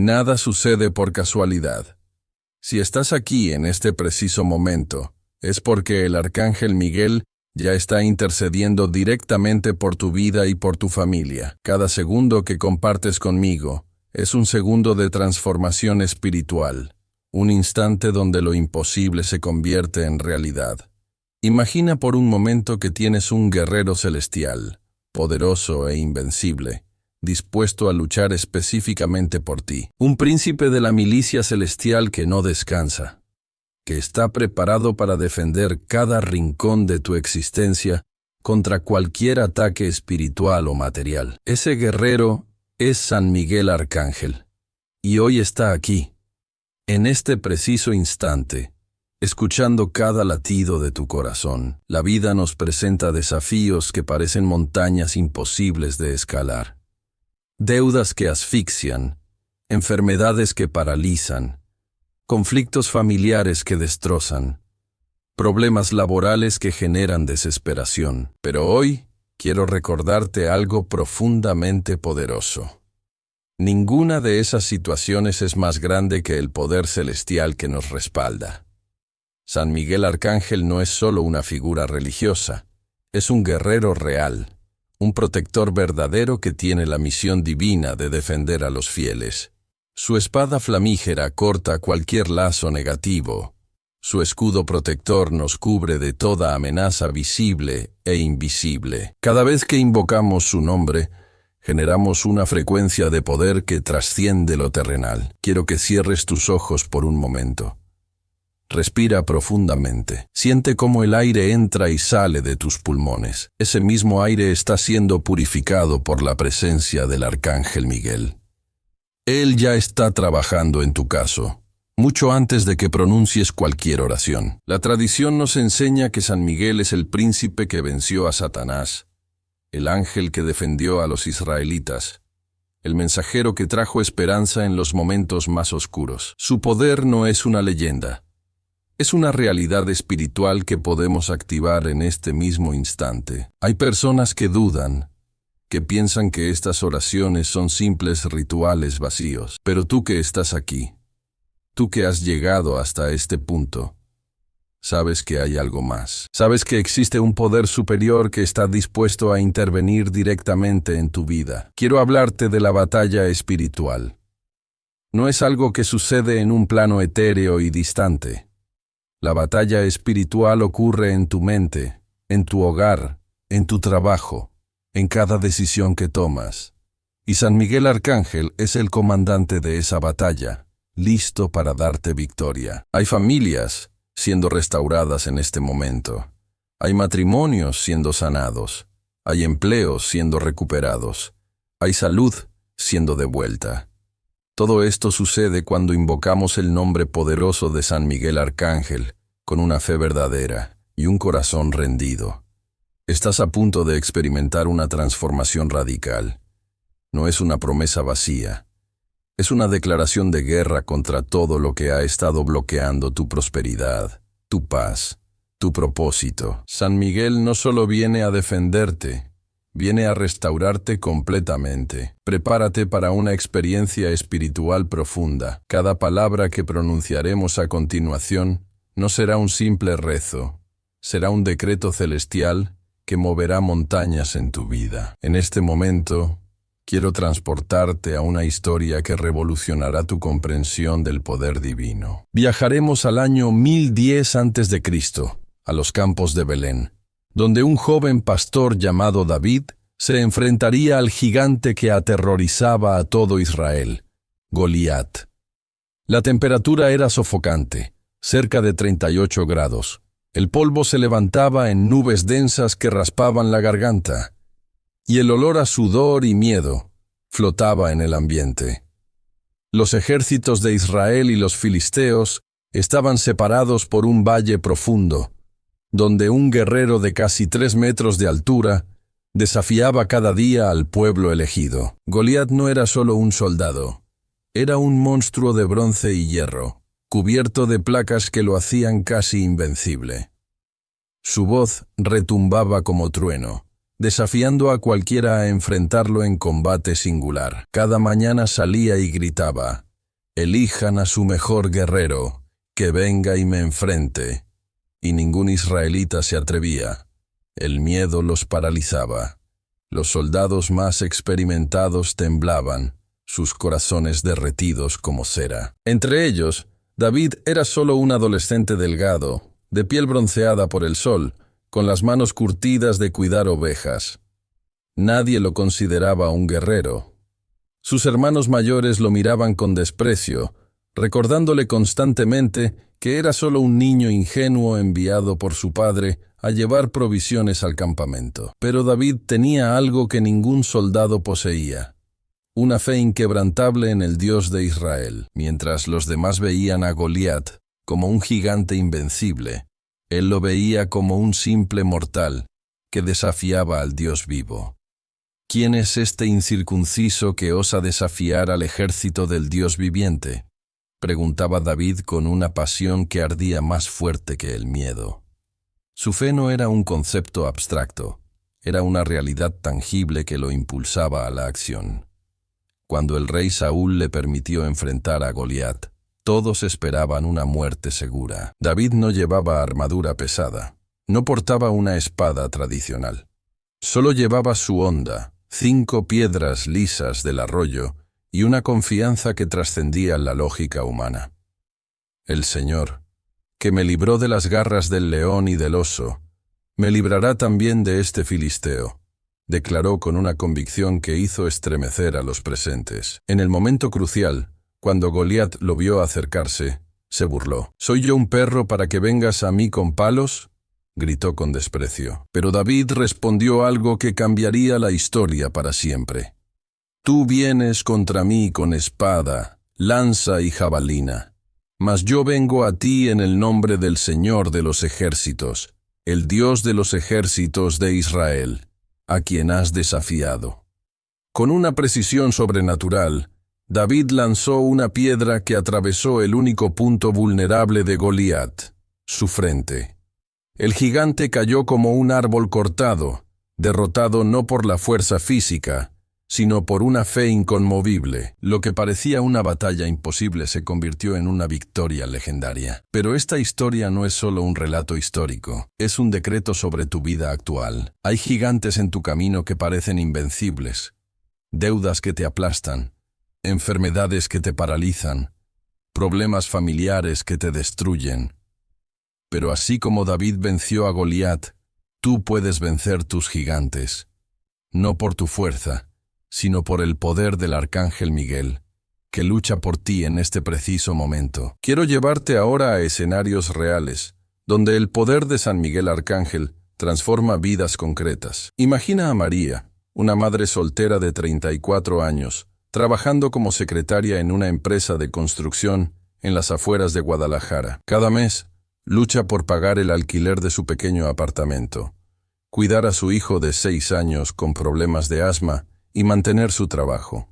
Nada sucede por casualidad. Si estás aquí en este preciso momento, es porque el Arcángel Miguel ya está intercediendo directamente por tu vida y por tu familia. Cada segundo que compartes conmigo es un segundo de transformación espiritual, un instante donde lo imposible se convierte en realidad. Imagina por un momento que tienes un guerrero celestial, poderoso e invencible, dispuesto a luchar específicamente por ti. Un príncipe de la milicia celestial que no descansa, que está preparado para defender cada rincón de tu existencia contra cualquier ataque espiritual o material. Ese guerrero es San Miguel Arcángel, y hoy está aquí, en este preciso instante, escuchando cada latido de tu corazón. La vida nos presenta desafíos que parecen montañas imposibles de escalar. Deudas que asfixian, enfermedades que paralizan, conflictos familiares que destrozan, problemas laborales que generan desesperación. Pero hoy quiero recordarte algo profundamente poderoso. Ninguna de esas situaciones es más grande que el poder celestial que nos respalda. San Miguel Arcángel no es solo una figura religiosa, es un guerrero real, un protector verdadero que tiene la misión divina de defender a los fieles. Su espada flamígera corta cualquier lazo negativo. Su escudo protector nos cubre de toda amenaza visible e invisible. Cada vez que invocamos su nombre, generamos una frecuencia de poder que trasciende lo terrenal. Quiero que cierres tus ojos por un momento. Respira profundamente. Siente cómo el aire entra y sale de tus pulmones. Ese mismo aire está siendo purificado por la presencia del Arcángel Miguel. Él ya está trabajando en tu caso, mucho antes de que pronuncies cualquier oración. La tradición nos enseña que San Miguel es el príncipe que venció a Satanás, el ángel que defendió a los israelitas, el mensajero que trajo esperanza en los momentos más oscuros. Su poder no es una leyenda. Es una realidad espiritual que podemos activar en este mismo instante. Hay personas que dudan, que piensan que estas oraciones son simples rituales vacíos. Pero tú que estás aquí, tú que has llegado hasta este punto, sabes que hay algo más. Sabes que existe un poder superior que está dispuesto a intervenir directamente en tu vida. Quiero hablarte de la batalla espiritual. No es algo que sucede en un plano etéreo y distante. La batalla espiritual ocurre en tu mente, en tu hogar, en tu trabajo, en cada decisión que tomas. Y San Miguel Arcángel es el comandante de esa batalla, listo para darte victoria. Hay familias siendo restauradas en este momento. Hay matrimonios siendo sanados. Hay empleos siendo recuperados. Hay salud siendo devuelta. Todo esto sucede cuando invocamos el nombre poderoso de San Miguel Arcángel con una fe verdadera y un corazón rendido. Estás a punto de experimentar una transformación radical. No es una promesa vacía. Es una declaración de guerra contra todo lo que ha estado bloqueando tu prosperidad, tu paz, tu propósito. San Miguel no solo viene a defenderte, viene a restaurarte completamente. Prepárate para una experiencia espiritual profunda. Cada palabra que pronunciaremos a continuación no será un simple rezo, será un decreto celestial que moverá montañas en tu vida. En este momento, quiero transportarte a una historia que revolucionará tu comprensión del poder divino. Viajaremos al año 1010 a.C., a los campos de Belén, donde un joven pastor llamado David se enfrentaría al gigante que aterrorizaba a todo Israel, Goliat. La temperatura era sofocante, cerca de 38 grados. El polvo se levantaba en nubes densas que raspaban la garganta, y el olor a sudor y miedo flotaba en el ambiente. Los ejércitos de Israel y los filisteos estaban separados por un valle profundo, donde un guerrero de casi 3 metros de altura desafiaba cada día al pueblo elegido. Goliat no era solo un soldado, era un monstruo de bronce y hierro, cubierto de placas que lo hacían casi invencible. Su voz retumbaba como trueno, desafiando a cualquiera a enfrentarlo en combate singular. Cada mañana salía y gritaba: elijan a su mejor guerrero, que venga y me enfrente. Y ningún israelita se atrevía. El miedo los paralizaba. Los soldados más experimentados temblaban, sus corazones derretidos como cera. Entre ellos, David era solo un adolescente delgado, de piel bronceada por el sol, con las manos curtidas de cuidar ovejas. Nadie lo consideraba un guerrero. Sus hermanos mayores lo miraban con desprecio, recordándole constantemente que era solo un niño ingenuo enviado por su padre a llevar provisiones al campamento. Pero David tenía algo que ningún soldado poseía: una fe inquebrantable en el Dios de Israel. Mientras los demás veían a Goliat como un gigante invencible, él lo veía como un simple mortal que desafiaba al Dios vivo. ¿Quién es este incircunciso que osa desafiar al ejército del Dios viviente?, preguntaba David con una pasión que ardía más fuerte que el miedo. Su fe no era un concepto abstracto, era una realidad tangible que lo impulsaba a la acción. Cuando el rey Saúl le permitió enfrentar a Goliat, todos esperaban una muerte segura. David no llevaba armadura pesada, no portaba una espada tradicional. Solo llevaba su honda, 5 piedras lisas del arroyo y una confianza que trascendía la lógica humana. El Señor, que me libró de las garras del león y del oso, me librará también de este filisteo, declaró con una convicción que hizo estremecer a los presentes. En el momento crucial, cuando Goliat lo vio acercarse, se burló. ¿Soy yo un perro para que vengas a mí con palos?, gritó con desprecio. Pero David respondió algo que cambiaría la historia para siempre. Tú vienes contra mí con espada, lanza y jabalina, mas yo vengo a ti en el nombre del Señor de los ejércitos, el Dios de los ejércitos de Israel, a quien has desafiado. Con una precisión sobrenatural, David lanzó una piedra que atravesó el único punto vulnerable de Goliat, su frente. El gigante cayó como un árbol cortado, derrotado no por la fuerza física, sino por una fe inconmovible. Lo que parecía una batalla imposible se convirtió en una victoria legendaria. Pero esta historia no es solo un relato histórico, es un decreto sobre tu vida actual. Hay gigantes en tu camino que parecen invencibles, deudas que te aplastan, enfermedades que te paralizan, problemas familiares que te destruyen. Pero así como David venció a Goliat, tú puedes vencer tus gigantes, no por tu fuerza, sino por el poder del arcángel Miguel, que lucha por ti en este preciso momento. Quiero llevarte ahora a escenarios reales, donde el poder de San Miguel Arcángel transforma vidas concretas. Imagina a María, una madre soltera de 34 años, trabajando como secretaria en una empresa de construcción en las afueras de Guadalajara. Cada mes, lucha por pagar el alquiler de su pequeño apartamento, cuidar a su hijo de 6 años con problemas de asma y mantener su trabajo.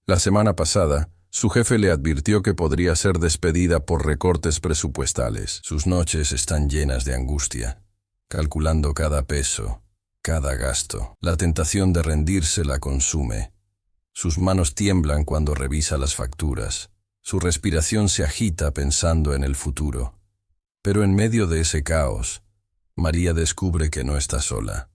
La semana pasada, su jefe le advirtió que podría ser despedida por recortes presupuestales. Sus noches están llenas de angustia, calculando cada peso, cada gasto. La tentación de rendirse la consume. Sus manos tiemblan cuando revisa las facturas. Su respiración se agita pensando en el futuro. Pero en medio de ese caos, María descubre que no está sola.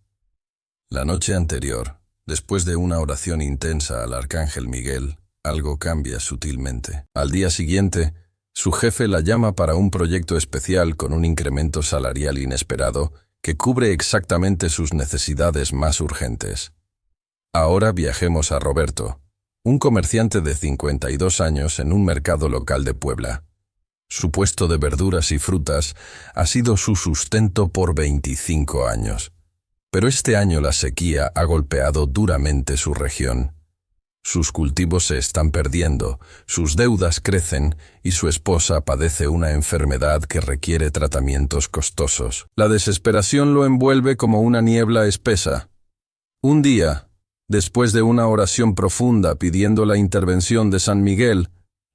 La noche anterior, después de una oración intensa al arcángel Miguel, algo cambia sutilmente. Al día siguiente, su jefe la llama para un proyecto especial con un incremento salarial inesperado que cubre exactamente sus necesidades más urgentes. Ahora viajemos a Roberto, un comerciante de 52 años en un mercado local de Puebla. Su puesto de verduras y frutas ha sido su sustento por 25 años. Pero este año la sequía ha golpeado duramente su región. Sus cultivos se están perdiendo, sus deudas crecen y su esposa padece una enfermedad que requiere tratamientos costosos. La desesperación lo envuelve como una niebla espesa. Un día, después de una oración profunda pidiendo la intervención de San Miguel,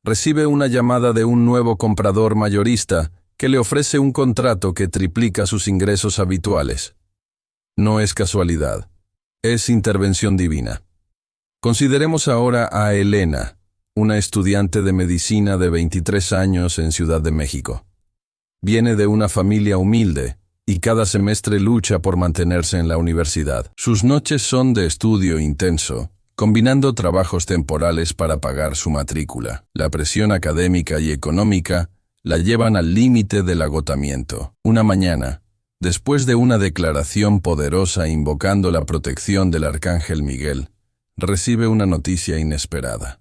recibe una llamada de un nuevo comprador mayorista que le ofrece un contrato que triplica sus ingresos habituales. No es casualidad, es intervención divina. Consideremos ahora a Elena, una estudiante de medicina de 23 años en Ciudad de México. Viene de una familia humilde y cada semestre lucha por mantenerse en la universidad. Sus noches son de estudio intenso, combinando trabajos temporales para pagar su matrícula. La presión académica y económica la llevan al límite del agotamiento. Una mañana, después de una declaración poderosa invocando la protección del Arcángel Miguel, recibe una noticia inesperada.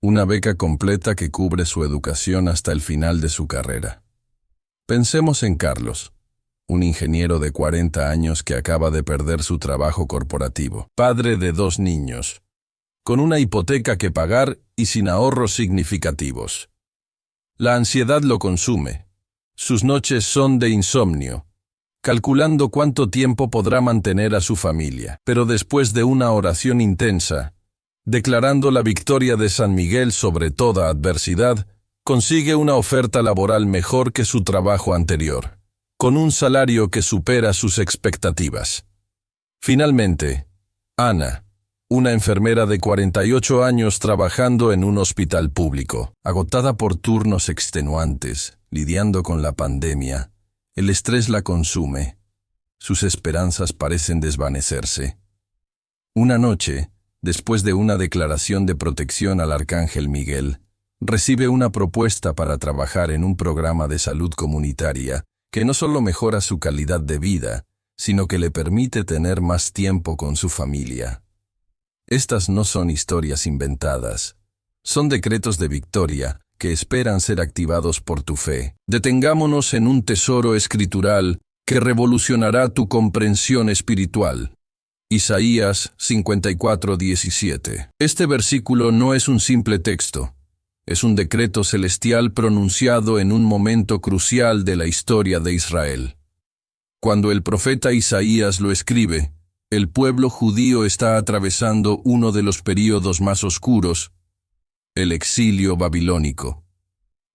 Una beca completa que cubre su educación hasta el final de su carrera. Pensemos en Carlos, un ingeniero de 40 años que acaba de perder su trabajo corporativo, padre de 2 niños, con una hipoteca que pagar y sin ahorros significativos. La ansiedad lo consume. Sus noches son de insomnio, calculando cuánto tiempo podrá mantener a su familia. Pero después de una oración intensa, declarando la victoria de San Miguel sobre toda adversidad, consigue una oferta laboral mejor que su trabajo anterior, con un salario que supera sus expectativas. Finalmente, Ana, una enfermera de 48 años trabajando en un hospital público, agotada por turnos extenuantes, lidiando con la pandemia, el estrés la consume, sus esperanzas parecen desvanecerse. Una noche, después de una declaración de protección al Arcángel Miguel, recibe una propuesta para trabajar en un programa de salud comunitaria que no solo mejora su calidad de vida, sino que le permite tener más tiempo con su familia. Estas no son historias inventadas, son decretos de victoria que esperan ser activados por tu fe. Detengámonos en un tesoro escritural que revolucionará tu comprensión espiritual. Isaías 54:17. Este versículo no es un simple texto. Es un decreto celestial pronunciado en un momento crucial de la historia de Israel. Cuando el profeta Isaías lo escribe, el pueblo judío está atravesando uno de los períodos más oscuros, el exilio babilónico.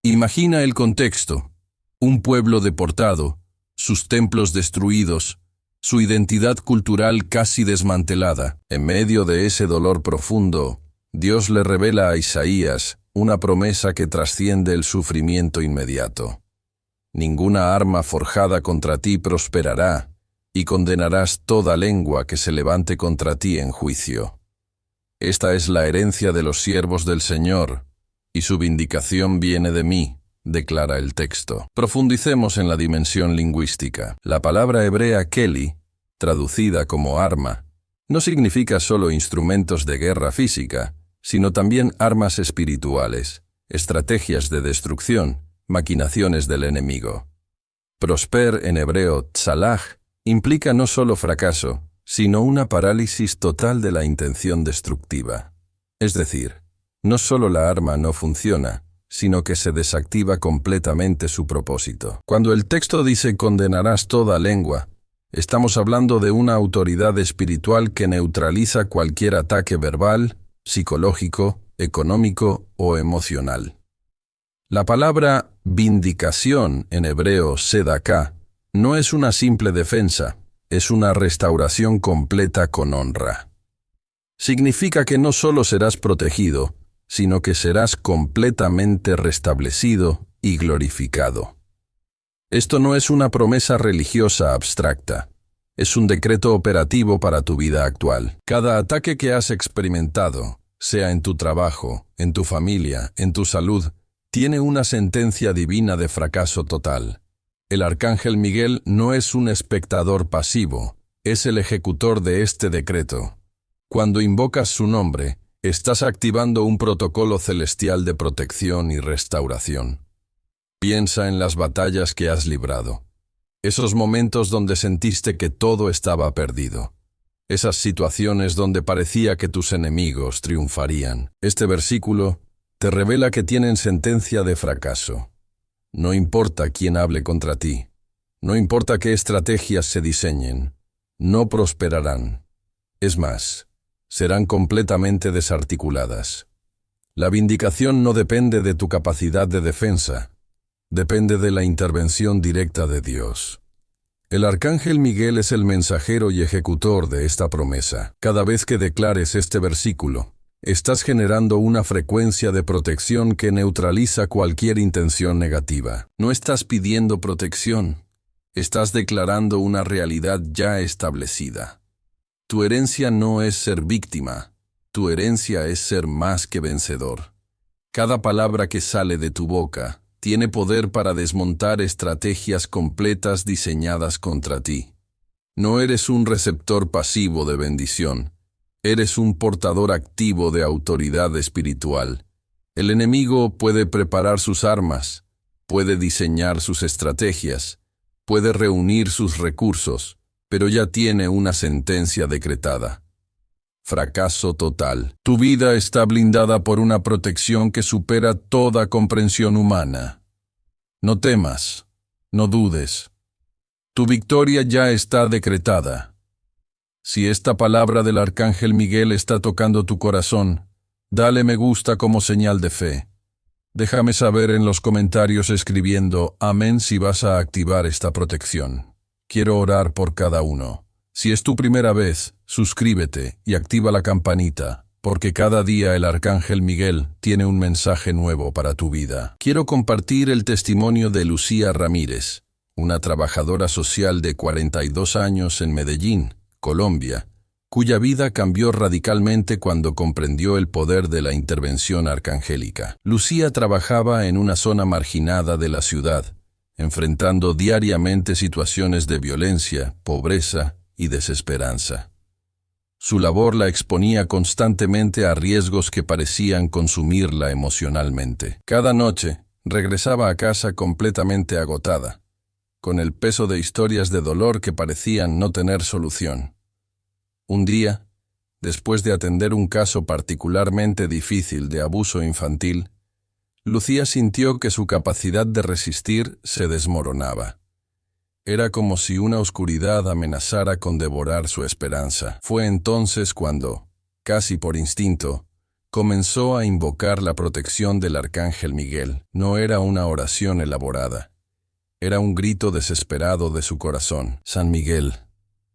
Imagina el contexto: un pueblo deportado, sus templos destruidos, su identidad cultural casi desmantelada. En medio de ese dolor profundo, Dios le revela a Isaías una promesa que trasciende el sufrimiento inmediato. Ninguna arma forjada contra ti prosperará, y condenarás toda lengua que se levante contra ti en juicio. Esta es la herencia de los siervos del Señor, y su vindicación viene de mí, declara el texto. Profundicemos en la dimensión lingüística. La palabra hebrea keli, traducida como arma, no significa solo instrumentos de guerra física, sino también armas espirituales, estrategias de destrucción, maquinaciones del enemigo. Prosper en hebreo tzalach implica no solo fracaso, sino una parálisis total de la intención destructiva. Es decir, no solo la arma no funciona, sino que se desactiva completamente su propósito. Cuando el texto dice condenarás toda lengua, estamos hablando de una autoridad espiritual que neutraliza cualquier ataque verbal, psicológico, económico o emocional. La palabra vindicación en hebreo sedaká no es una simple defensa, es una restauración completa con honra. Significa que no solo serás protegido, sino que serás completamente restablecido y glorificado. Esto no es una promesa religiosa abstracta, es un decreto operativo para tu vida actual. Cada ataque que has experimentado, sea en tu trabajo, en tu familia, en tu salud, tiene una sentencia divina de fracaso total. El Arcángel Miguel no es un espectador pasivo, es el ejecutor de este decreto. Cuando invocas su nombre, estás activando un protocolo celestial de protección y restauración. Piensa en las batallas que has librado. Esos momentos donde sentiste que todo estaba perdido. Esas situaciones donde parecía que tus enemigos triunfarían. Este versículo te revela que tienen sentencia de fracaso. No importa quién hable contra ti. No importa qué estrategias se diseñen. No prosperarán. Es más, serán completamente desarticuladas. La vindicación no depende de tu capacidad de defensa. Depende de la intervención directa de Dios. El Arcángel Miguel es el mensajero y ejecutor de esta promesa. Cada vez que declares este versículo, estás generando una frecuencia de protección que neutraliza cualquier intención negativa. No estás pidiendo protección, estás declarando una realidad ya establecida. Tu herencia no es ser víctima, tu herencia es ser más que vencedor. Cada palabra que sale de tu boca tiene poder para desmontar estrategias completas diseñadas contra ti. No eres un receptor pasivo de bendición, eres un portador activo de autoridad espiritual. El enemigo puede preparar sus armas, puede diseñar sus estrategias, puede reunir sus recursos, pero ya tiene una sentencia decretada. Fracaso total. Tu vida está blindada por una protección que supera toda comprensión humana. No temas, no dudes. Tu victoria ya está decretada. Si esta palabra del Arcángel Miguel está tocando tu corazón, dale me gusta como señal de fe. Déjame saber en los comentarios escribiendo amén si vas a activar esta protección. Quiero orar por cada uno. Si es tu primera vez, suscríbete y activa la campanita, porque cada día el Arcángel Miguel tiene un mensaje nuevo para tu vida. Quiero compartir el testimonio de Lucía Ramírez, una trabajadora social de 42 años en Medellín, Colombia, cuya vida cambió radicalmente cuando comprendió el poder de la intervención arcangélica. Lucía trabajaba en una zona marginada de la ciudad, enfrentando diariamente situaciones de violencia, pobreza y desesperanza. Su labor la exponía constantemente a riesgos que parecían consumirla emocionalmente. Cada noche, regresaba a casa completamente agotada, con el peso de historias de dolor que parecían no tener solución. Un día, después de atender un caso particularmente difícil de abuso infantil, Lucía sintió que su capacidad de resistir se desmoronaba. Era como si una oscuridad amenazara con devorar su esperanza. Fue entonces cuando, casi por instinto, comenzó a invocar la protección del Arcángel Miguel. No era una oración elaborada. Era un grito desesperado de su corazón. San Miguel,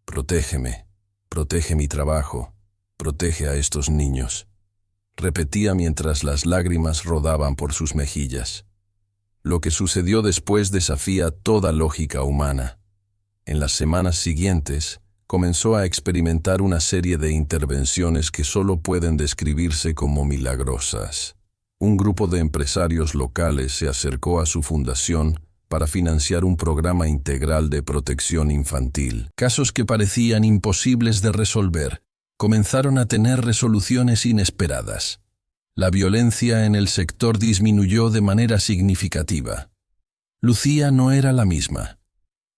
protégeme, protege mi trabajo, protege a estos niños. Repetía mientras las lágrimas rodaban por sus mejillas. Lo que sucedió después desafía toda lógica humana. En las semanas siguientes, comenzó a experimentar una serie de intervenciones que solo pueden describirse como milagrosas. Un grupo de empresarios locales se acercó a su fundación para financiar un programa integral de protección infantil. Casos que parecían imposibles de resolver comenzaron a tener resoluciones inesperadas. La violencia en el sector disminuyó de manera significativa. Lucía no era la misma.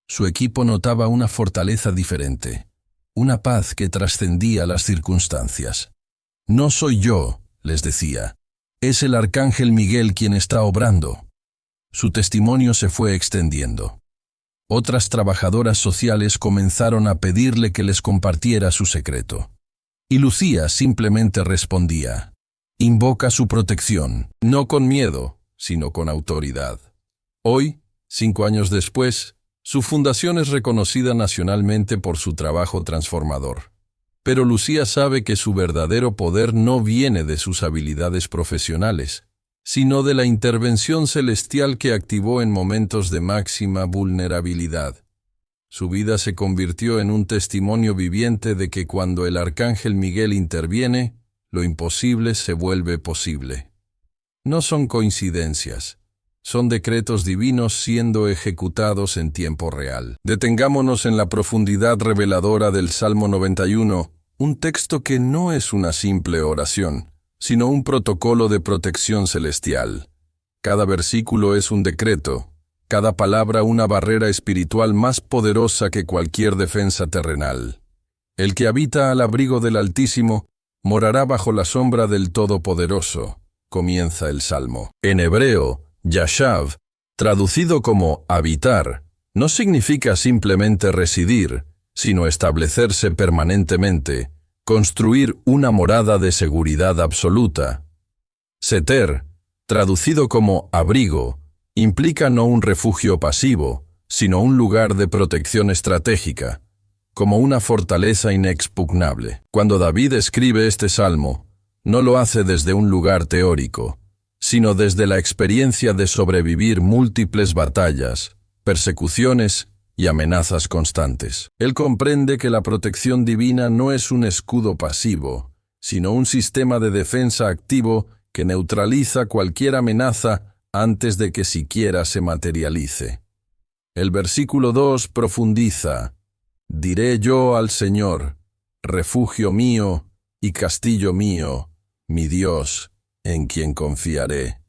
Su equipo notaba una fortaleza diferente, una paz que trascendía las circunstancias. No soy yo, les decía, es el Arcángel Miguel quien está obrando. Su testimonio se fue extendiendo. Otras trabajadoras sociales comenzaron a pedirle que les compartiera su secreto. Y Lucía simplemente respondía: invoca su protección, no con miedo, sino con autoridad. Hoy, 5 años después, su fundación es reconocida nacionalmente por su trabajo transformador. Pero Lucía sabe que su verdadero poder no viene de sus habilidades profesionales, sino de la intervención celestial que activó en momentos de máxima vulnerabilidad. Su vida se convirtió en un testimonio viviente de que cuando el Arcángel Miguel interviene, lo imposible se vuelve posible. No son coincidencias, son decretos divinos siendo ejecutados en tiempo real. Detengámonos en la profundidad reveladora del Salmo 91, un texto que no es una simple oración, sino un protocolo de protección celestial. Cada versículo es un decreto, cada palabra una barrera espiritual más poderosa que cualquier defensa terrenal. El que habita al abrigo del Altísimo morará bajo la sombra del Todopoderoso, comienza el Salmo. En hebreo, Yashav, traducido como habitar, no significa simplemente residir, sino establecerse permanentemente, construir una morada de seguridad absoluta. Seter, traducido como abrigo, implica no un refugio pasivo, sino un lugar de protección estratégica, como una fortaleza inexpugnable. Cuando David escribe este salmo, No lo hace desde un lugar teórico, sino desde la experiencia de sobrevivir múltiples batallas, persecuciones y amenazas constantes. Él comprende que la protección divina no es un escudo pasivo, sino un sistema de defensa activo que neutraliza cualquier amenaza antes de que siquiera se materialice. El versículo 2 profundiza: «Diré yo al Señor, refugio mío y castillo mío, mi Dios, en quien confiaré».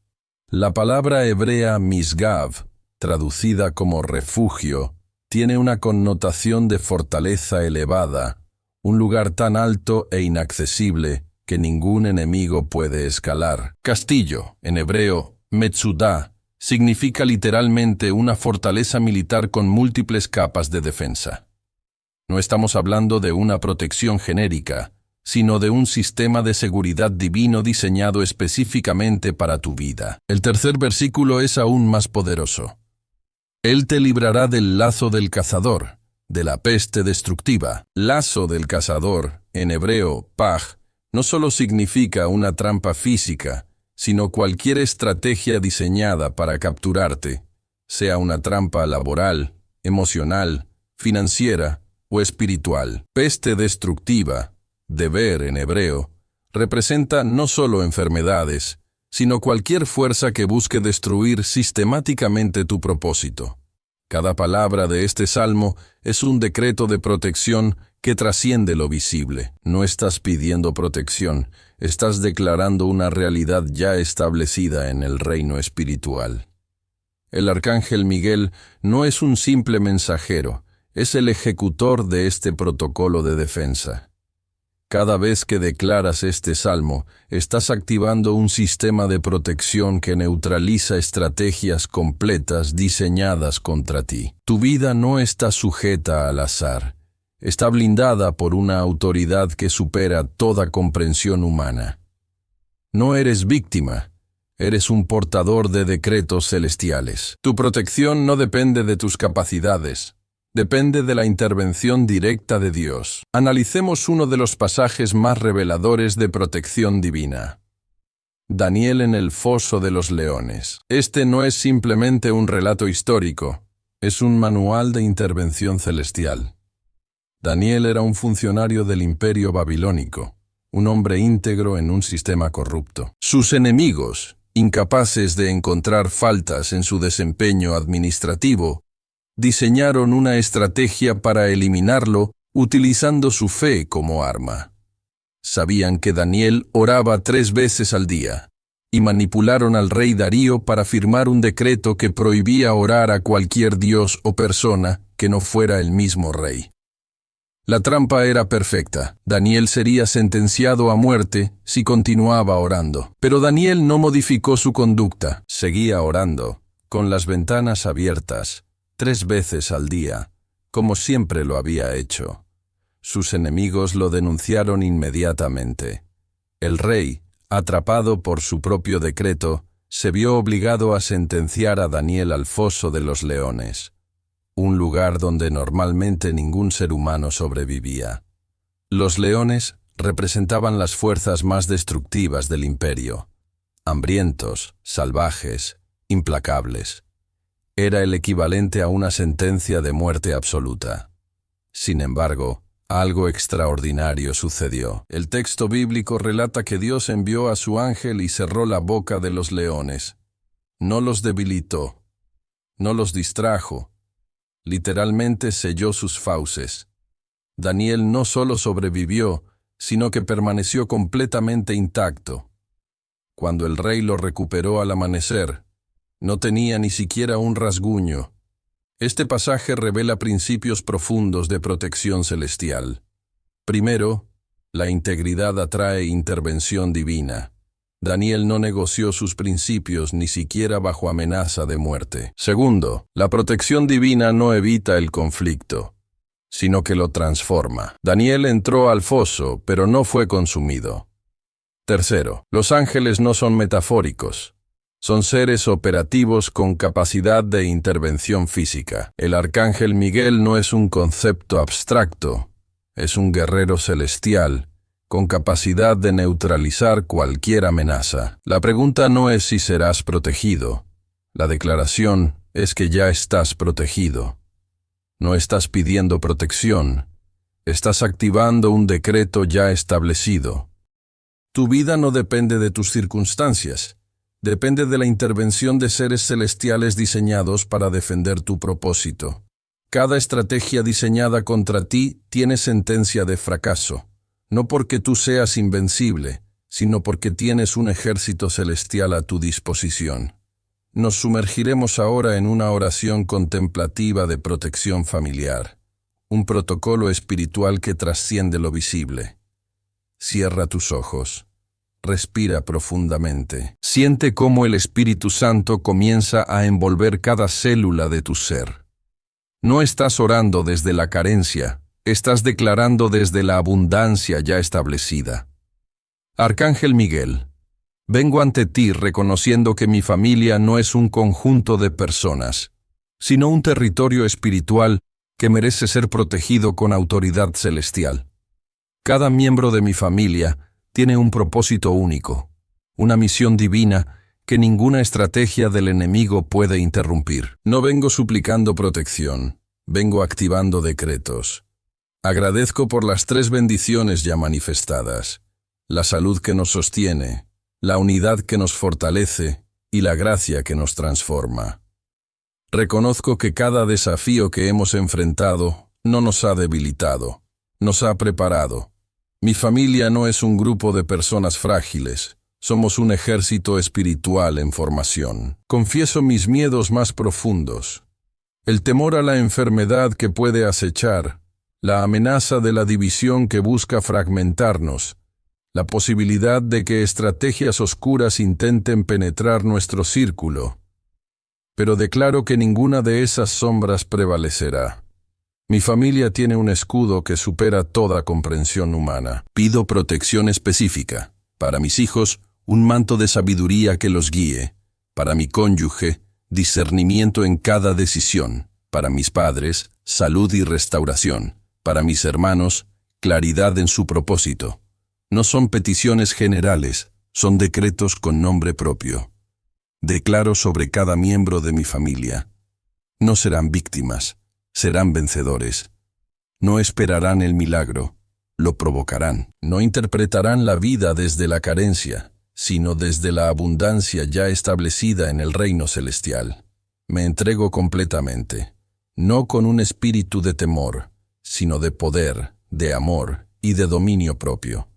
La palabra hebrea misgav, traducida como refugio, tiene una connotación de fortaleza elevada, un lugar tan alto e inaccesible que ningún enemigo puede escalar. Castillo, en hebreo, Metzudah, significa literalmente una fortaleza militar con múltiples capas de defensa. No estamos hablando de una protección genérica, sino de un sistema de seguridad divino diseñado específicamente para tu vida. El tercer versículo es aún más poderoso. Él te librará del lazo del cazador, de la peste destructiva. Lazo del cazador, en hebreo, paj, no solo significa una trampa física, sino cualquier estrategia diseñada para capturarte, sea una trampa laboral, emocional, financiera o espiritual. Peste destructiva, deber en hebreo, representa no solo enfermedades, sino cualquier fuerza que busque destruir sistemáticamente tu propósito. Cada palabra de este salmo es un decreto de protección que trasciende lo visible. No estás pidiendo protección, estás declarando una realidad ya establecida en el reino espiritual. El arcángel Miguel no es un simple mensajero, es el ejecutor de este protocolo de defensa. Cada vez que declaras este salmo, estás activando un sistema de protección que neutraliza estrategias completas diseñadas contra ti. Tu vida no está sujeta al azar. Está blindada por una autoridad que supera toda comprensión humana. No eres víctima, eres un portador de decretos celestiales. Tu protección no depende de tus capacidades. Depende de la intervención directa de Dios. Analicemos uno de los pasajes más reveladores de protección divina. Daniel en el foso de los leones. Este no es simplemente un relato histórico, es un manual de intervención celestial. Daniel era un funcionario del imperio babilónico, un hombre íntegro en un sistema corrupto. Sus enemigos, incapaces de encontrar faltas en su desempeño administrativo, diseñaron una estrategia para eliminarlo utilizando su fe como arma. Sabían que Daniel oraba 3 veces al día, y manipularon al rey Darío para firmar un decreto que prohibía orar a cualquier dios o persona que no fuera el mismo rey. La trampa era perfecta. Daniel sería sentenciado a muerte si continuaba orando. Pero Daniel no modificó su conducta. Seguía orando, con las ventanas abiertas, 3 veces al día, como siempre lo había hecho. Sus enemigos lo denunciaron inmediatamente. El rey, atrapado por su propio decreto, se vio obligado a sentenciar a Daniel al foso de los leones, un lugar donde normalmente ningún ser humano sobrevivía. Los leones representaban las fuerzas más destructivas del imperio, hambrientos, salvajes, implacables. Era el equivalente a una sentencia de muerte absoluta. Sin embargo, algo extraordinario sucedió. El texto bíblico relata que Dios envió a su ángel y cerró la boca de los leones. No los debilitó, no los distrajo, literalmente selló sus fauces. Daniel no solo sobrevivió, sino que permaneció completamente intacto. Cuando el rey lo recuperó al amanecer, no tenía ni siquiera un rasguño. Este pasaje revela principios profundos de protección celestial. Primero, la integridad atrae intervención divina. Daniel no negoció sus principios ni siquiera bajo amenaza de muerte. Segundo, la protección divina no evita el conflicto, sino que lo transforma. Daniel entró al foso, pero no fue consumido. Tercero, los ángeles no son metafóricos. Son seres operativos con capacidad de intervención física. El arcángel Miguel no es un concepto abstracto, es un guerrero celestial con capacidad de neutralizar cualquier amenaza. La pregunta no es si serás protegido. La declaración es que ya estás protegido. No estás pidiendo protección. Estás activando un decreto ya establecido. Tu vida no depende de tus circunstancias. Depende de la intervención de seres celestiales diseñados para defender tu propósito. Cada estrategia diseñada contra ti tiene sentencia de fracaso. No porque tú seas invencible, sino porque tienes un ejército celestial a tu disposición. Nos sumergiremos ahora en una oración contemplativa de protección familiar, un protocolo espiritual que trasciende lo visible. Cierra tus ojos. Respira profundamente. Siente cómo el Espíritu Santo comienza a envolver cada célula de tu ser. No estás orando desde la carencia, estás declarando desde la abundancia ya establecida. Arcángel Miguel, vengo ante ti reconociendo que mi familia no es un conjunto de personas, sino un territorio espiritual que merece ser protegido con autoridad celestial. Cada miembro de mi familia tiene un propósito único, una misión divina que ninguna estrategia del enemigo puede interrumpir. No vengo suplicando protección, vengo activando decretos. Agradezco por las 3 bendiciones ya manifestadas: la salud que nos sostiene, la unidad que nos fortalece y la gracia que nos transforma. Reconozco que cada desafío que hemos enfrentado no nos ha debilitado, nos ha preparado. Mi familia no es un grupo de personas frágiles, somos un ejército espiritual en formación. Confieso mis miedos más profundos: el temor a la enfermedad que puede acechar, la amenaza de la división que busca fragmentarnos, la posibilidad de que estrategias oscuras intenten penetrar nuestro círculo. Pero declaro que ninguna de esas sombras prevalecerá. Mi familia tiene un escudo que supera toda comprensión humana. Pido protección específica. Para mis hijos, un manto de sabiduría que los guíe. Para mi cónyuge, discernimiento en cada decisión. Para mis padres, salud y restauración. Para mis hermanos, claridad en su propósito. No son peticiones generales, son decretos con nombre propio. Declaro sobre cada miembro de mi familia: no serán víctimas, serán vencedores. No esperarán el milagro, lo provocarán. No interpretarán la vida desde la carencia, sino desde la abundancia ya establecida en el reino celestial. Me entrego completamente, no con un espíritu de temor, sino de poder, de amor y de dominio propio.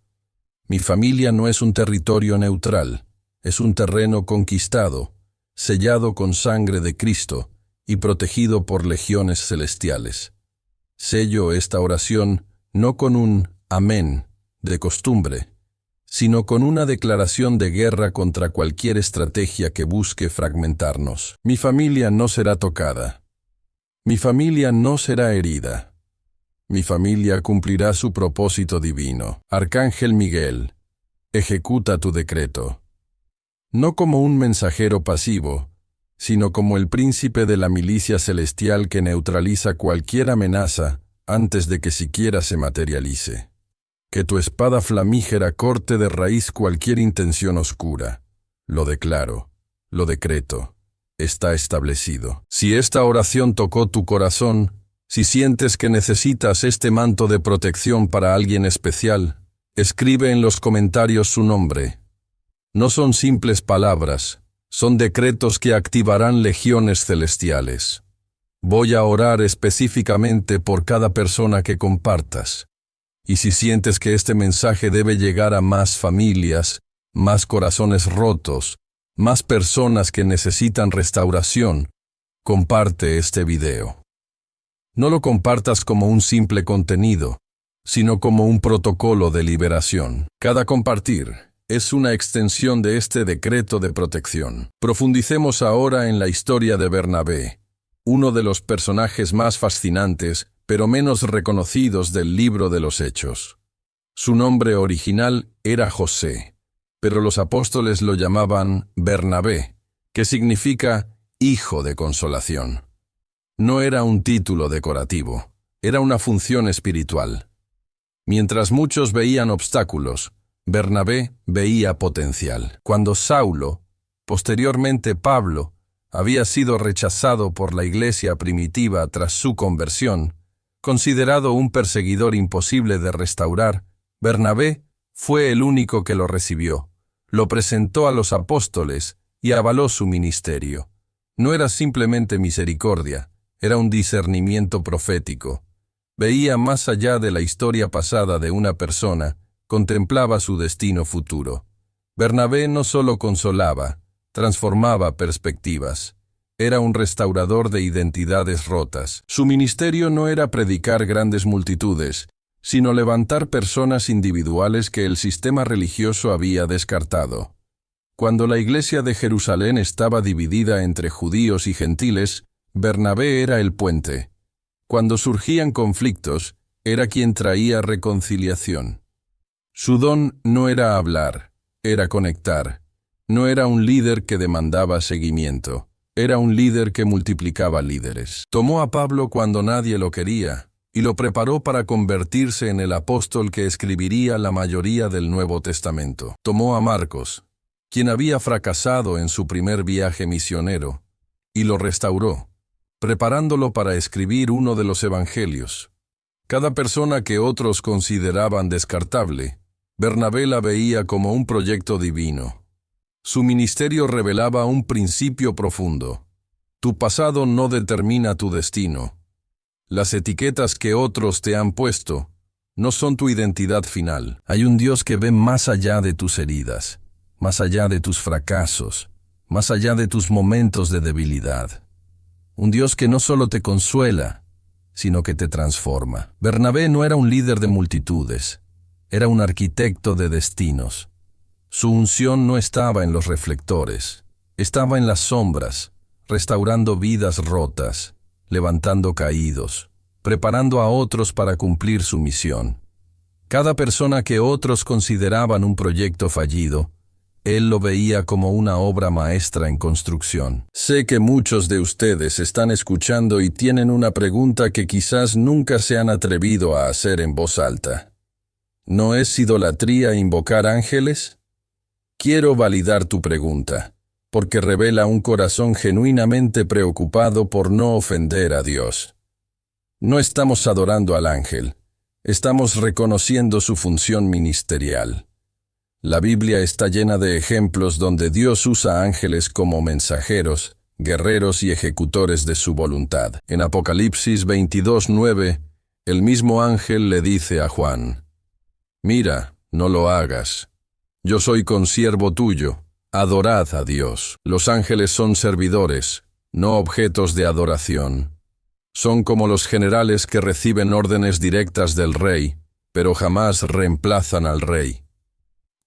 Mi familia no es un territorio neutral, es un terreno conquistado, sellado con sangre de Cristo y protegido por legiones celestiales. Sello esta oración no con un amén de costumbre, sino con una declaración de guerra contra cualquier estrategia que busque fragmentarnos. Mi familia no será tocada. Mi familia no será herida. Mi familia cumplirá su propósito divino. Arcángel Miguel, ejecuta tu decreto. No como un mensajero pasivo, sino como el príncipe de la milicia celestial que neutraliza cualquier amenaza antes de que siquiera se materialice. Que tu espada flamígera corte de raíz cualquier intención oscura. Lo declaro, lo decreto, está establecido. Si esta oración tocó tu corazón, si sientes que necesitas este manto de protección para alguien especial, escribe en los comentarios su nombre. No son simples palabras, son decretos que activarán legiones celestiales. Voy a orar específicamente por cada persona que compartas. Y si sientes que este mensaje debe llegar a más familias, más corazones rotos, más personas que necesitan restauración, comparte este video. No lo compartas como un simple contenido, sino como un protocolo de liberación. Cada compartir es una extensión de este decreto de protección. Profundicemos ahora en la historia de Bernabé, uno de los personajes más fascinantes, pero menos reconocidos del libro de los Hechos. Su nombre original era José, pero los apóstoles lo llamaban Bernabé, que significa hijo de consolación. No era un título decorativo, era una función espiritual. Mientras muchos veían obstáculos, Bernabé veía potencial. Cuando Saulo, posteriormente Pablo, había sido rechazado por la iglesia primitiva tras su conversión, considerado un perseguidor imposible de restaurar, Bernabé fue el único que lo recibió, lo presentó a los apóstoles y avaló su ministerio. No era simplemente misericordia, era un discernimiento profético. Veía más allá de la historia pasada de una persona, contemplaba su destino futuro. Bernabé no solo consolaba, transformaba perspectivas. Era un restaurador de identidades rotas. Su ministerio no era predicar grandes multitudes, sino levantar personas individuales que el sistema religioso había descartado. Cuando la iglesia de Jerusalén estaba dividida entre judíos y gentiles, Bernabé era el puente. Cuando surgían conflictos, era quien traía reconciliación. Su don no era hablar, era conectar. No era un líder que demandaba seguimiento, era un líder que multiplicaba líderes. Tomó a Pablo cuando nadie lo quería, y lo preparó para convertirse en el apóstol que escribiría la mayoría del Nuevo Testamento. Tomó a Marcos, quien había fracasado en su primer viaje misionero, y lo restauró, preparándolo para escribir uno de los evangelios. Cada persona que otros consideraban descartable, Bernabé la veía como un proyecto divino. Su ministerio revelaba un principio profundo. Tu pasado no determina tu destino. Las etiquetas que otros te han puesto no son tu identidad final. Hay un Dios que ve más allá de tus heridas, más allá de tus fracasos, más allá de tus momentos de debilidad. Un Dios que no solo te consuela, sino que te transforma. Bernabé no era un líder de multitudes, era un arquitecto de destinos. Su unción no estaba en los reflectores, estaba en las sombras, restaurando vidas rotas, levantando caídos, preparando a otros para cumplir su misión. Cada persona que otros consideraban un proyecto fallido, él lo veía como una obra maestra en construcción. Sé que muchos de ustedes están escuchando y tienen una pregunta que quizás nunca se han atrevido a hacer en voz alta. ¿No es idolatría invocar ángeles? Quiero validar tu pregunta, porque revela un corazón genuinamente preocupado por no ofender a Dios. No estamos adorando al ángel, estamos reconociendo su función ministerial. La Biblia está llena de ejemplos donde Dios usa ángeles como mensajeros, guerreros y ejecutores de su voluntad. En Apocalipsis 22:9, el mismo ángel le dice a Juan: «Mira, no lo hagas. Yo soy consiervo tuyo. Adorad a Dios». Los ángeles son servidores, no objetos de adoración. Son como los generales que reciben órdenes directas del rey, pero jamás reemplazan al rey.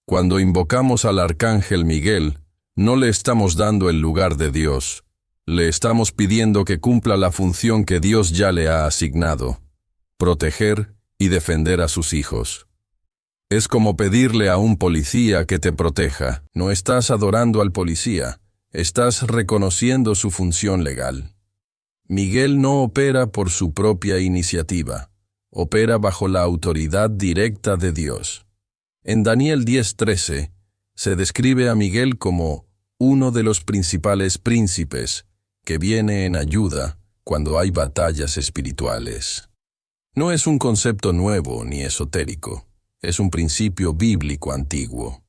Cuando invocamos al arcángel Miguel, no le estamos dando el lugar de Dios. Le estamos pidiendo que cumpla la función que Dios ya le ha asignado: proteger y defender a sus hijos. Es como pedirle a un policía que te proteja. No estás adorando al policía, estás reconociendo su función legal. Miguel no opera por su propia iniciativa, opera bajo la autoridad directa de Dios. En Daniel 10:13 se describe a Miguel como uno de los principales príncipes que viene en ayuda cuando hay batallas espirituales. No es un concepto nuevo ni esotérico, es un principio bíblico antiguo.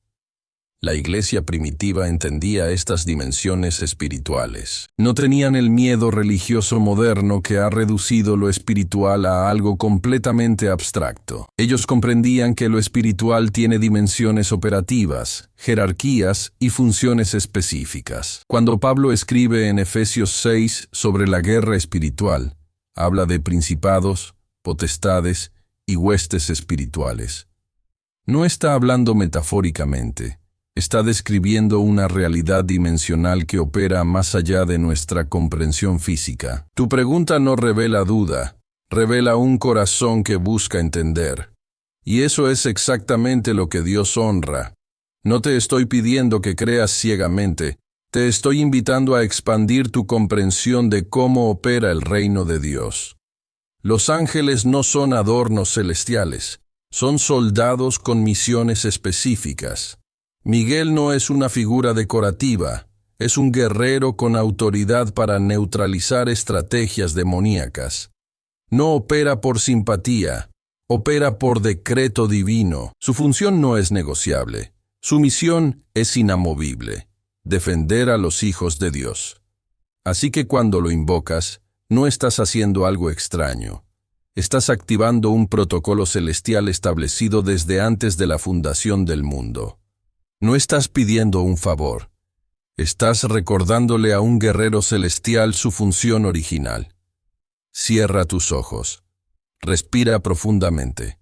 La iglesia primitiva entendía estas dimensiones espirituales. No tenían el miedo religioso moderno que ha reducido lo espiritual a algo completamente abstracto. Ellos comprendían que lo espiritual tiene dimensiones operativas, jerarquías y funciones específicas. Cuando Pablo escribe en Efesios 6 sobre la guerra espiritual, habla de principados, potestades y huestes espirituales. No está hablando metafóricamente. Está describiendo una realidad dimensional que opera más allá de nuestra comprensión física. Tu pregunta no revela duda, revela un corazón que busca entender. Y eso es exactamente lo que Dios honra. No te estoy pidiendo que creas ciegamente, te estoy invitando a expandir tu comprensión de cómo opera el reino de Dios. Los ángeles no son adornos celestiales, Son soldados con misiones específicas. Miguel no es una figura decorativa, es un guerrero con autoridad para neutralizar estrategias demoníacas. No opera por simpatía, opera por decreto divino. Su función no es negociable. Su misión es inamovible: defender a los hijos de Dios. Así que cuando lo invocas, no estás haciendo algo extraño. Estás activando un protocolo celestial establecido desde antes de la fundación del mundo. No estás pidiendo un favor. Estás recordándole a un guerrero celestial su función original. Cierra tus ojos. Respira profundamente.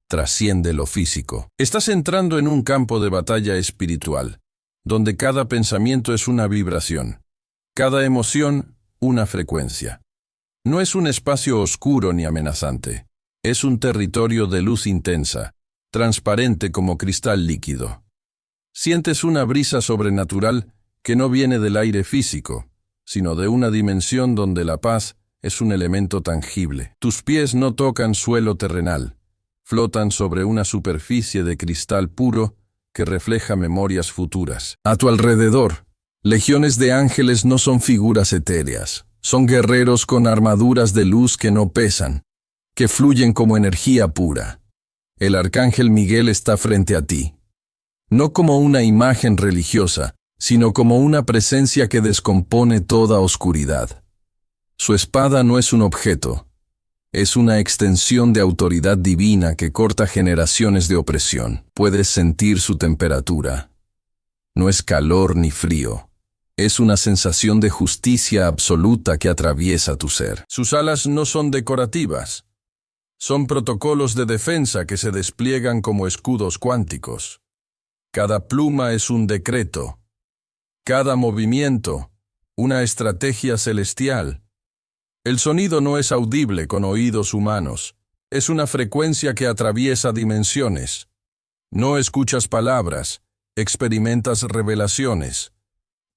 Trasciende lo físico. Estás entrando en un campo de batalla espiritual, donde cada pensamiento es una vibración, cada emoción una frecuencia. No es un espacio oscuro ni amenazante. Es un territorio de luz intensa, transparente como cristal líquido. Sientes una brisa sobrenatural que no viene del aire físico, sino de una dimensión donde la paz es un elemento tangible. Tus pies no tocan suelo terrenal, flotan sobre una superficie de cristal puro que refleja memorias futuras. A tu alrededor, legiones de ángeles no son figuras etéreas, son guerreros con armaduras de luz que no pesan, que fluyen como energía pura. El arcángel Miguel está frente a ti, no como una imagen religiosa, sino como una presencia que descompone toda oscuridad. Su espada no es un objeto, es una extensión de autoridad divina que corta generaciones de opresión. Puedes sentir su temperatura. No es calor ni frío. Es una sensación de justicia absoluta que atraviesa tu ser. Sus alas no son decorativas. Son protocolos de defensa que se despliegan como escudos cuánticos. Cada pluma es un decreto. Cada movimiento, una estrategia celestial. El sonido no es audible con oídos humanos. Es una frecuencia que atraviesa dimensiones. No escuchas palabras, experimentas revelaciones.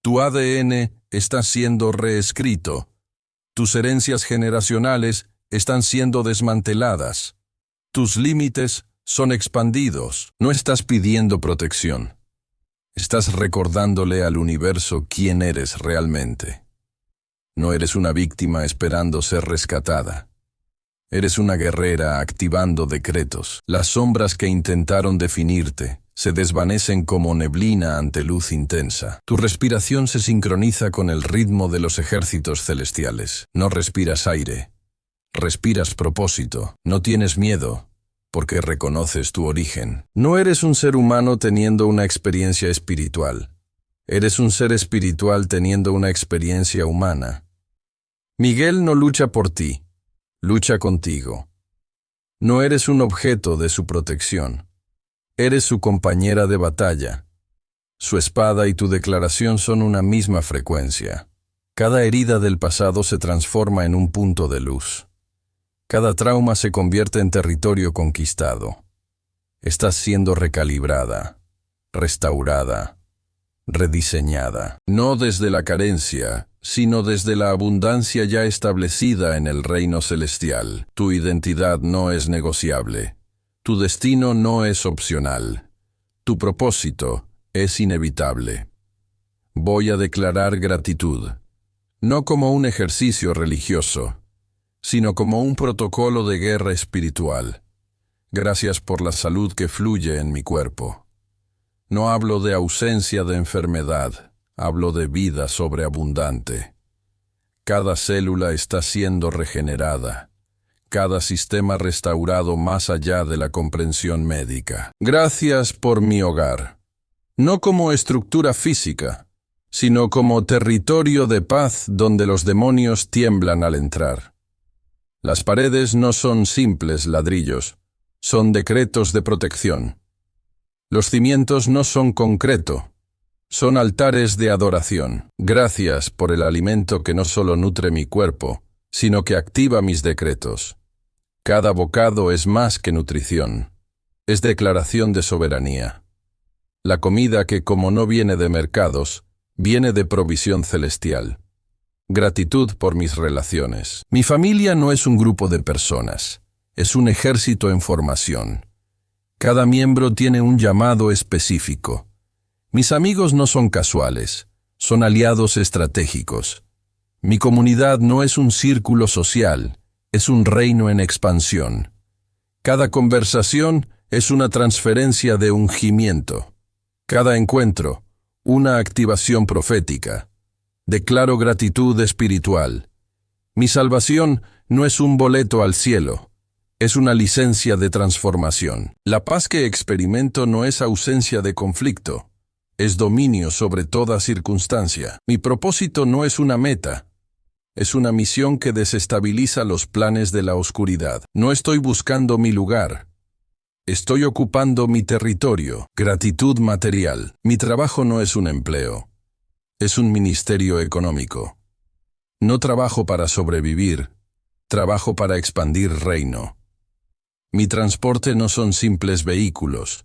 Tu ADN está siendo reescrito. Tus herencias generacionales están siendo desmanteladas. Tus límites son expandidos. No estás pidiendo protección. Estás recordándole al universo quién eres realmente. No eres una víctima esperando ser rescatada. Eres una guerrera activando decretos. Las sombras que intentaron definirte se desvanecen como neblina ante luz intensa. Tu respiración se sincroniza con el ritmo de los ejércitos celestiales. No respiras aire. Respiras propósito. No tienes miedo, porque reconoces tu origen. No eres un ser humano teniendo una experiencia espiritual. Eres un ser espiritual teniendo una experiencia humana. Miguel no lucha por ti, lucha contigo. No eres un objeto de su protección. Eres su compañera de batalla. Su espada y tu declaración son una misma frecuencia. Cada herida del pasado se transforma en un punto de luz. Cada trauma se convierte en territorio conquistado. Estás siendo recalibrada, restaurada, rediseñada. No desde la carencia, sino desde la abundancia ya establecida en el reino celestial. Tu identidad no es negociable. Tu destino no es opcional. Tu propósito es inevitable. Voy a declarar gratitud, no como un ejercicio religioso, sino como un protocolo de guerra espiritual. Gracias por la salud que fluye en mi cuerpo. No hablo de ausencia de enfermedad, hablo de vida sobreabundante. Cada célula está siendo regenerada. Cada sistema restaurado más allá de la comprensión médica. Gracias por mi hogar, no como estructura física, sino como territorio de paz donde los demonios tiemblan al entrar. Las paredes no son simples ladrillos, son decretos de protección. Los cimientos no son concreto, son altares de adoración. Gracias por el alimento que no solo nutre mi cuerpo, sino que activa mis decretos. Cada bocado es más que nutrición, es declaración de soberanía. La comida que, como no viene de mercados, viene de provisión celestial. Gratitud por mis relaciones. Mi familia no es un grupo de personas, es un ejército en formación. Cada miembro tiene un llamado específico. Mis amigos no son casuales, son aliados estratégicos. Mi comunidad no es un círculo social, es un reino en expansión. Cada conversación es una transferencia de ungimiento. Cada encuentro, una activación profética. Declaro gratitud espiritual. Mi salvación no es un boleto al cielo, es una licencia de transformación. La paz que experimento no es ausencia de conflicto, es dominio sobre toda circunstancia. Mi propósito no es una meta, es una misión que desestabiliza los planes de la oscuridad. No estoy buscando mi lugar, estoy ocupando mi territorio. Gratitud material. Mi trabajo no es un empleo, es un ministerio económico. No trabajo para sobrevivir, trabajo para expandir reino. Mi transporte no son simples vehículos,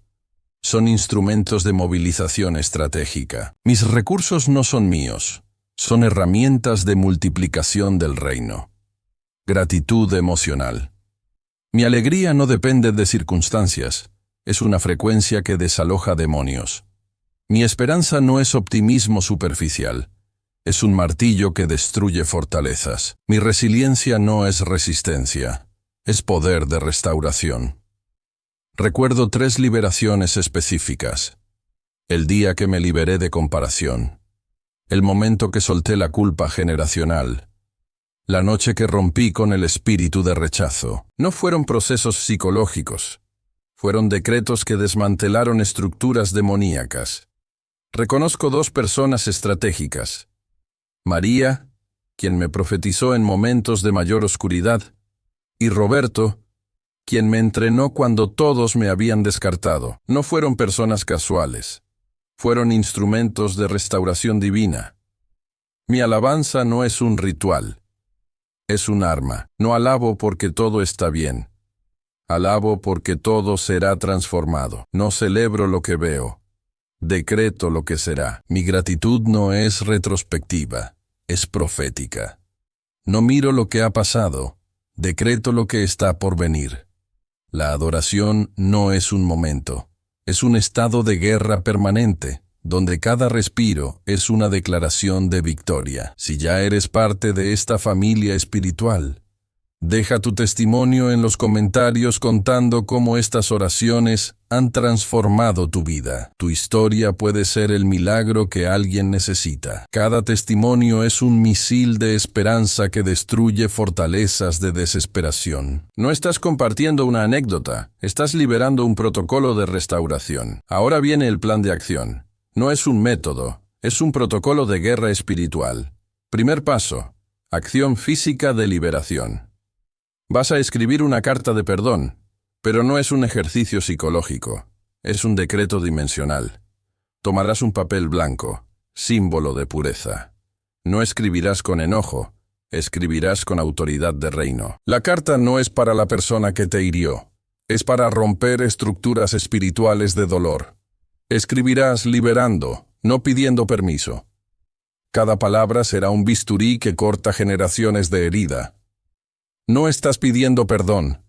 son instrumentos de movilización estratégica. Mis recursos no son míos, son herramientas de multiplicación del reino. Gratitud emocional. Mi alegría no depende de circunstancias, es una frecuencia que desaloja demonios. Mi esperanza no es optimismo superficial, es un martillo que destruye fortalezas. Mi resiliencia no es resistencia, es poder de restauración. Recuerdo 3 liberaciones específicas. El día que me liberé de comparación. El momento que solté la culpa generacional. La noche que rompí con el espíritu de rechazo. No fueron procesos psicológicos. Fueron decretos que desmantelaron estructuras demoníacas. Reconozco 2 personas estratégicas. María, quien me profetizó en momentos de mayor oscuridad, y Roberto, quien me entrenó cuando todos me habían descartado. No fueron personas casuales, fueron instrumentos de restauración divina. Mi alabanza no es un ritual, es un arma. No alabo porque todo está bien, alabo porque todo será transformado. No celebro lo que veo, decreto lo que será. Mi gratitud no es retrospectiva, es profética. No miro lo que ha pasado, decreto lo que está por venir. La adoración no es un momento, es un estado de guerra permanente, donde cada respiro es una declaración de victoria. Si ya eres parte de esta familia espiritual, deja tu testimonio en los comentarios contando cómo estas oraciones han transformado tu vida. Tu historia puede ser el milagro que alguien necesita. Cada testimonio es un misil de esperanza que destruye fortalezas de desesperación. No estás compartiendo una anécdota, estás liberando un protocolo de restauración. Ahora viene el plan de acción. No es un método, es un protocolo de guerra espiritual. Primer paso, acción física de liberación. Vas a escribir una carta de perdón, pero no es un ejercicio psicológico, es un decreto dimensional. Tomarás un papel blanco, símbolo de pureza. No escribirás con enojo, escribirás con autoridad de reino. La carta no es para la persona que te hirió, es para romper estructuras espirituales de dolor. Escribirás liberando, no pidiendo permiso. Cada palabra será un bisturí que corta generaciones de herida. No estás pidiendo perdón,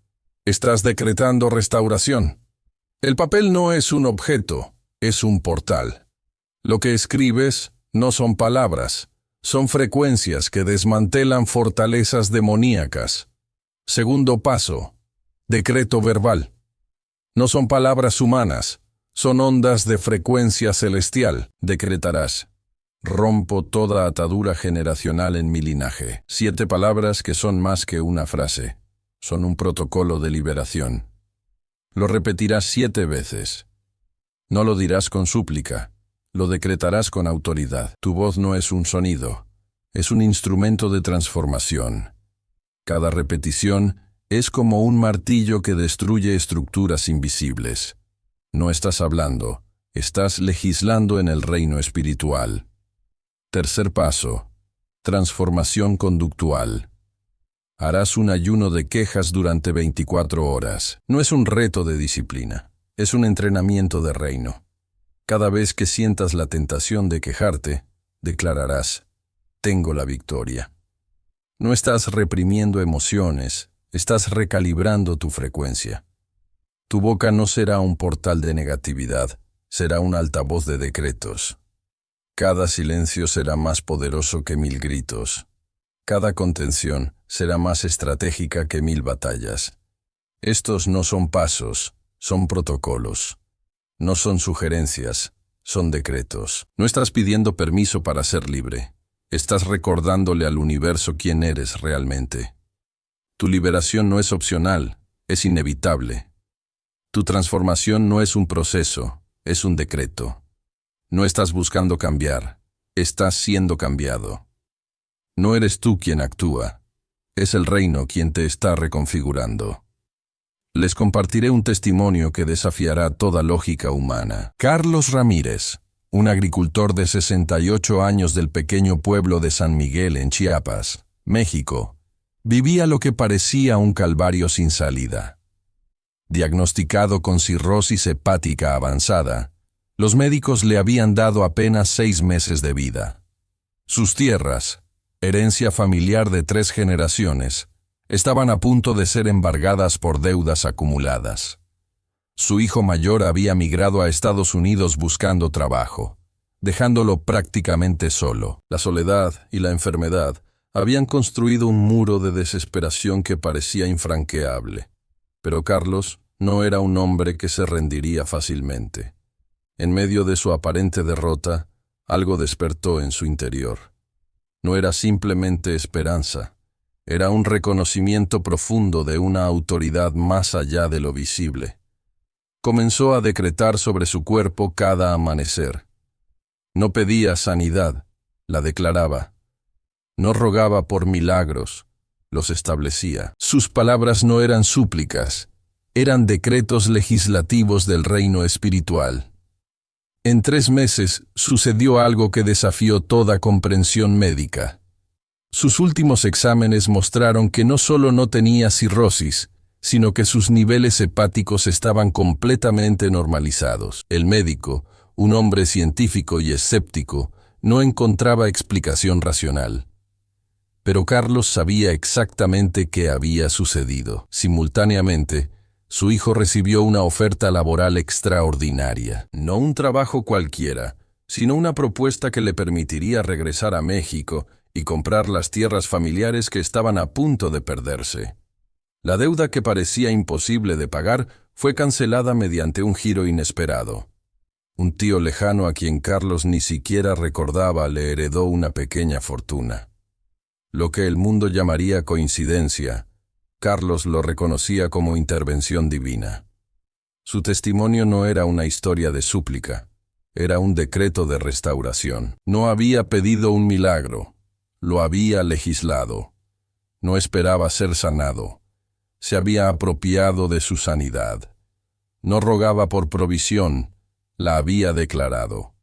estás decretando restauración. El papel no es un objeto, es un portal. Lo que escribes no son palabras, son frecuencias que desmantelan fortalezas demoníacas. Segundo paso, decreto verbal. No son palabras humanas, son ondas de frecuencia celestial. Decretarás: rompo toda atadura generacional en mi linaje. 7 palabras que son más que una frase. Son un protocolo de liberación. Lo repetirás 7 veces. No lo dirás con súplica, lo decretarás con autoridad. Tu voz no es un sonido, es un instrumento de transformación. Cada repetición es como un martillo que destruye estructuras invisibles. No estás hablando, estás legislando en el reino espiritual. Tercer paso, transformación conductual. Harás un ayuno de quejas durante 24 horas. No es un reto de disciplina, es un entrenamiento de reino. Cada vez que sientas la tentación de quejarte, declararás: tengo la victoria. No estás reprimiendo emociones, estás recalibrando tu frecuencia. Tu boca no será un portal de negatividad, será un altavoz de decretos. Cada silencio será más poderoso que 1000 gritos. Cada contención será más estratégica que 1000 batallas. Estos no son pasos, son protocolos. No son sugerencias, son decretos. No estás pidiendo permiso para ser libre. Estás recordándole al universo quién eres realmente. Tu liberación no es opcional, es inevitable. Tu transformación no es un proceso, es un decreto. No estás buscando cambiar, estás siendo cambiado. No eres tú quien actúa, es el reino quien te está reconfigurando. Les compartiré un testimonio que desafiará toda lógica humana. Carlos Ramírez, un agricultor de 68 años del pequeño pueblo de San Miguel en Chiapas, México, vivía lo que parecía un calvario sin salida. Diagnosticado con cirrosis hepática avanzada, los médicos le habían dado apenas 6 meses de vida. Sus tierras, herencia familiar de 3 generaciones, estaban a punto de ser embargadas por deudas acumuladas. Su hijo mayor había migrado a Estados Unidos buscando trabajo, dejándolo prácticamente solo. La soledad y la enfermedad habían construido un muro de desesperación que parecía infranqueable. Pero Carlos no era un hombre que se rendiría fácilmente. En medio de su aparente derrota, algo despertó en su interior. No era simplemente esperanza, era un reconocimiento profundo de una autoridad más allá de lo visible. Comenzó a decretar sobre su cuerpo cada amanecer. No pedía sanidad, la declaraba. No rogaba por milagros, los establecía. Sus palabras no eran súplicas, eran decretos legislativos del reino espiritual. En 3 meses sucedió algo que desafió toda comprensión médica. Sus últimos exámenes mostraron que no solo no tenía cirrosis, sino que sus niveles hepáticos estaban completamente normalizados. El médico, un hombre científico y escéptico, no encontraba explicación racional. Pero Carlos sabía exactamente qué había sucedido. Simultáneamente, su hijo recibió una oferta laboral extraordinaria. No un trabajo cualquiera, sino una propuesta que le permitiría regresar a México y comprar las tierras familiares que estaban a punto de perderse. La deuda que parecía imposible de pagar fue cancelada mediante un giro inesperado. Un tío lejano a quien Carlos ni siquiera recordaba le heredó una pequeña fortuna. Lo que el mundo llamaría coincidencia, Carlos lo reconocía como intervención divina. Su testimonio no era una historia de súplica, era un decreto de restauración. No había pedido un milagro, lo había legislado. No esperaba ser sanado, se había apropiado de su sanidad. No rogaba por provisión, la había declarado.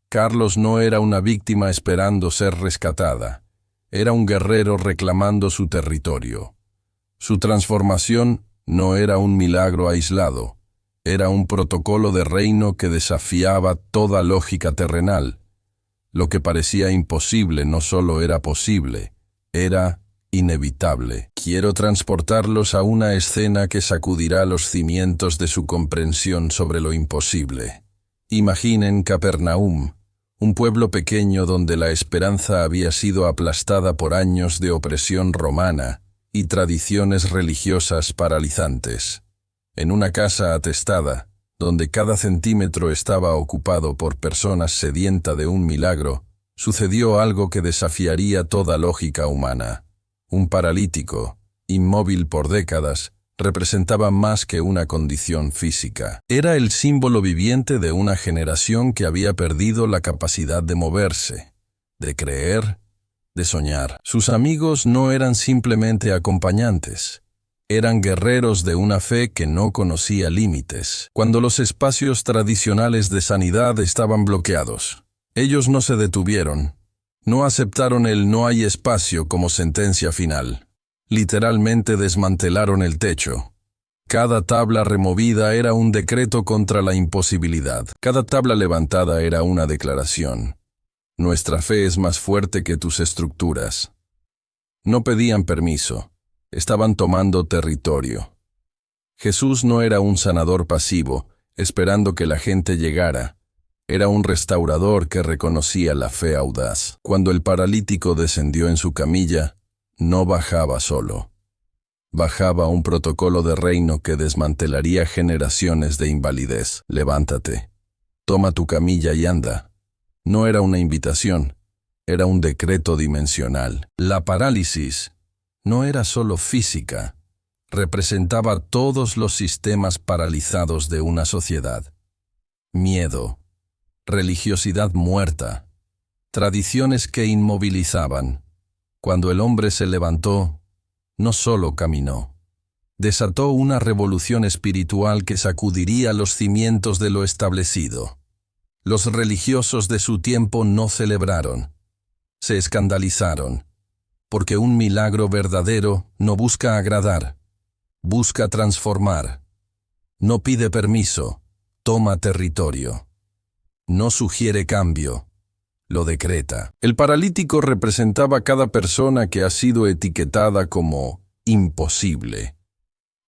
Carlos no era una víctima esperando ser rescatada, era un guerrero reclamando su territorio. Su transformación no era un milagro aislado, era un protocolo de reino que desafiaba toda lógica terrenal. Lo que parecía imposible no solo era posible, era inevitable. Quiero transportarlos a una escena que sacudirá los cimientos de su comprensión sobre lo imposible. Imaginen Capernaum, un pueblo pequeño donde la esperanza había sido aplastada por años de opresión romana y tradiciones religiosas paralizantes. En una casa atestada, donde cada centímetro estaba ocupado por personas sedientas de un milagro, sucedió algo que desafiaría toda lógica humana. Un paralítico, inmóvil por décadas, representaba más que una condición física. Era el símbolo viviente de una generación que había perdido la capacidad de moverse, de creer, de soñar. Sus amigos no eran simplemente acompañantes, eran guerreros de una fe que no conocía límites. Cuando los espacios tradicionales de sanidad estaban bloqueados, ellos no se detuvieron, no aceptaron el no hay espacio como sentencia final. Literalmente desmantelaron el techo. Cada tabla removida era un decreto contra la imposibilidad. Cada tabla levantada era una declaración. Nuestra fe es más fuerte que tus estructuras. No pedían permiso. Estaban tomando territorio. Jesús no era un sanador pasivo, esperando que la gente llegara. Era un restaurador que reconocía la fe audaz. Cuando el paralítico descendió en su camilla, no bajaba solo. Bajaba un protocolo de reino que desmantelaría generaciones de invalidez. Levántate, toma tu camilla y anda. No era una invitación, era un decreto dimensional. La parálisis no era solo física, representaba todos los sistemas paralizados de una sociedad. Miedo, religiosidad muerta, tradiciones que inmovilizaban. Cuando el hombre se levantó, no solo caminó, desató una revolución espiritual que sacudiría los cimientos de lo establecido. Los religiosos de su tiempo no celebraron, se escandalizaron, porque un milagro verdadero no busca agradar, busca transformar. No pide permiso, toma territorio. No sugiere cambio, lo decreta. El paralítico representaba a cada persona que ha sido etiquetada como imposible.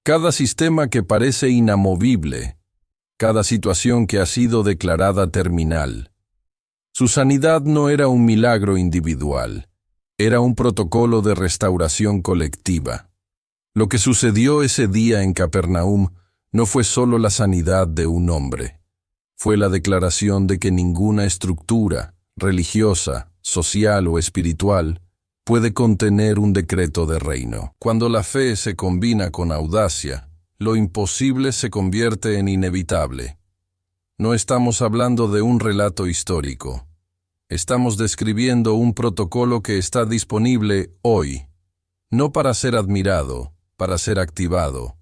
Cada sistema que parece inamovible, cada situación que ha sido declarada terminal. Su sanidad no era un milagro individual, era un protocolo de restauración colectiva. Lo que sucedió ese día en Capernaum no fue solo la sanidad de un hombre, fue la declaración de que ninguna estructura, religiosa, social o espiritual, puede contener un decreto de reino. Cuando la fe se combina con audacia, lo imposible se convierte en inevitable. No estamos hablando de un relato histórico. Estamos describiendo un protocolo que está disponible hoy, no para ser admirado, para ser activado,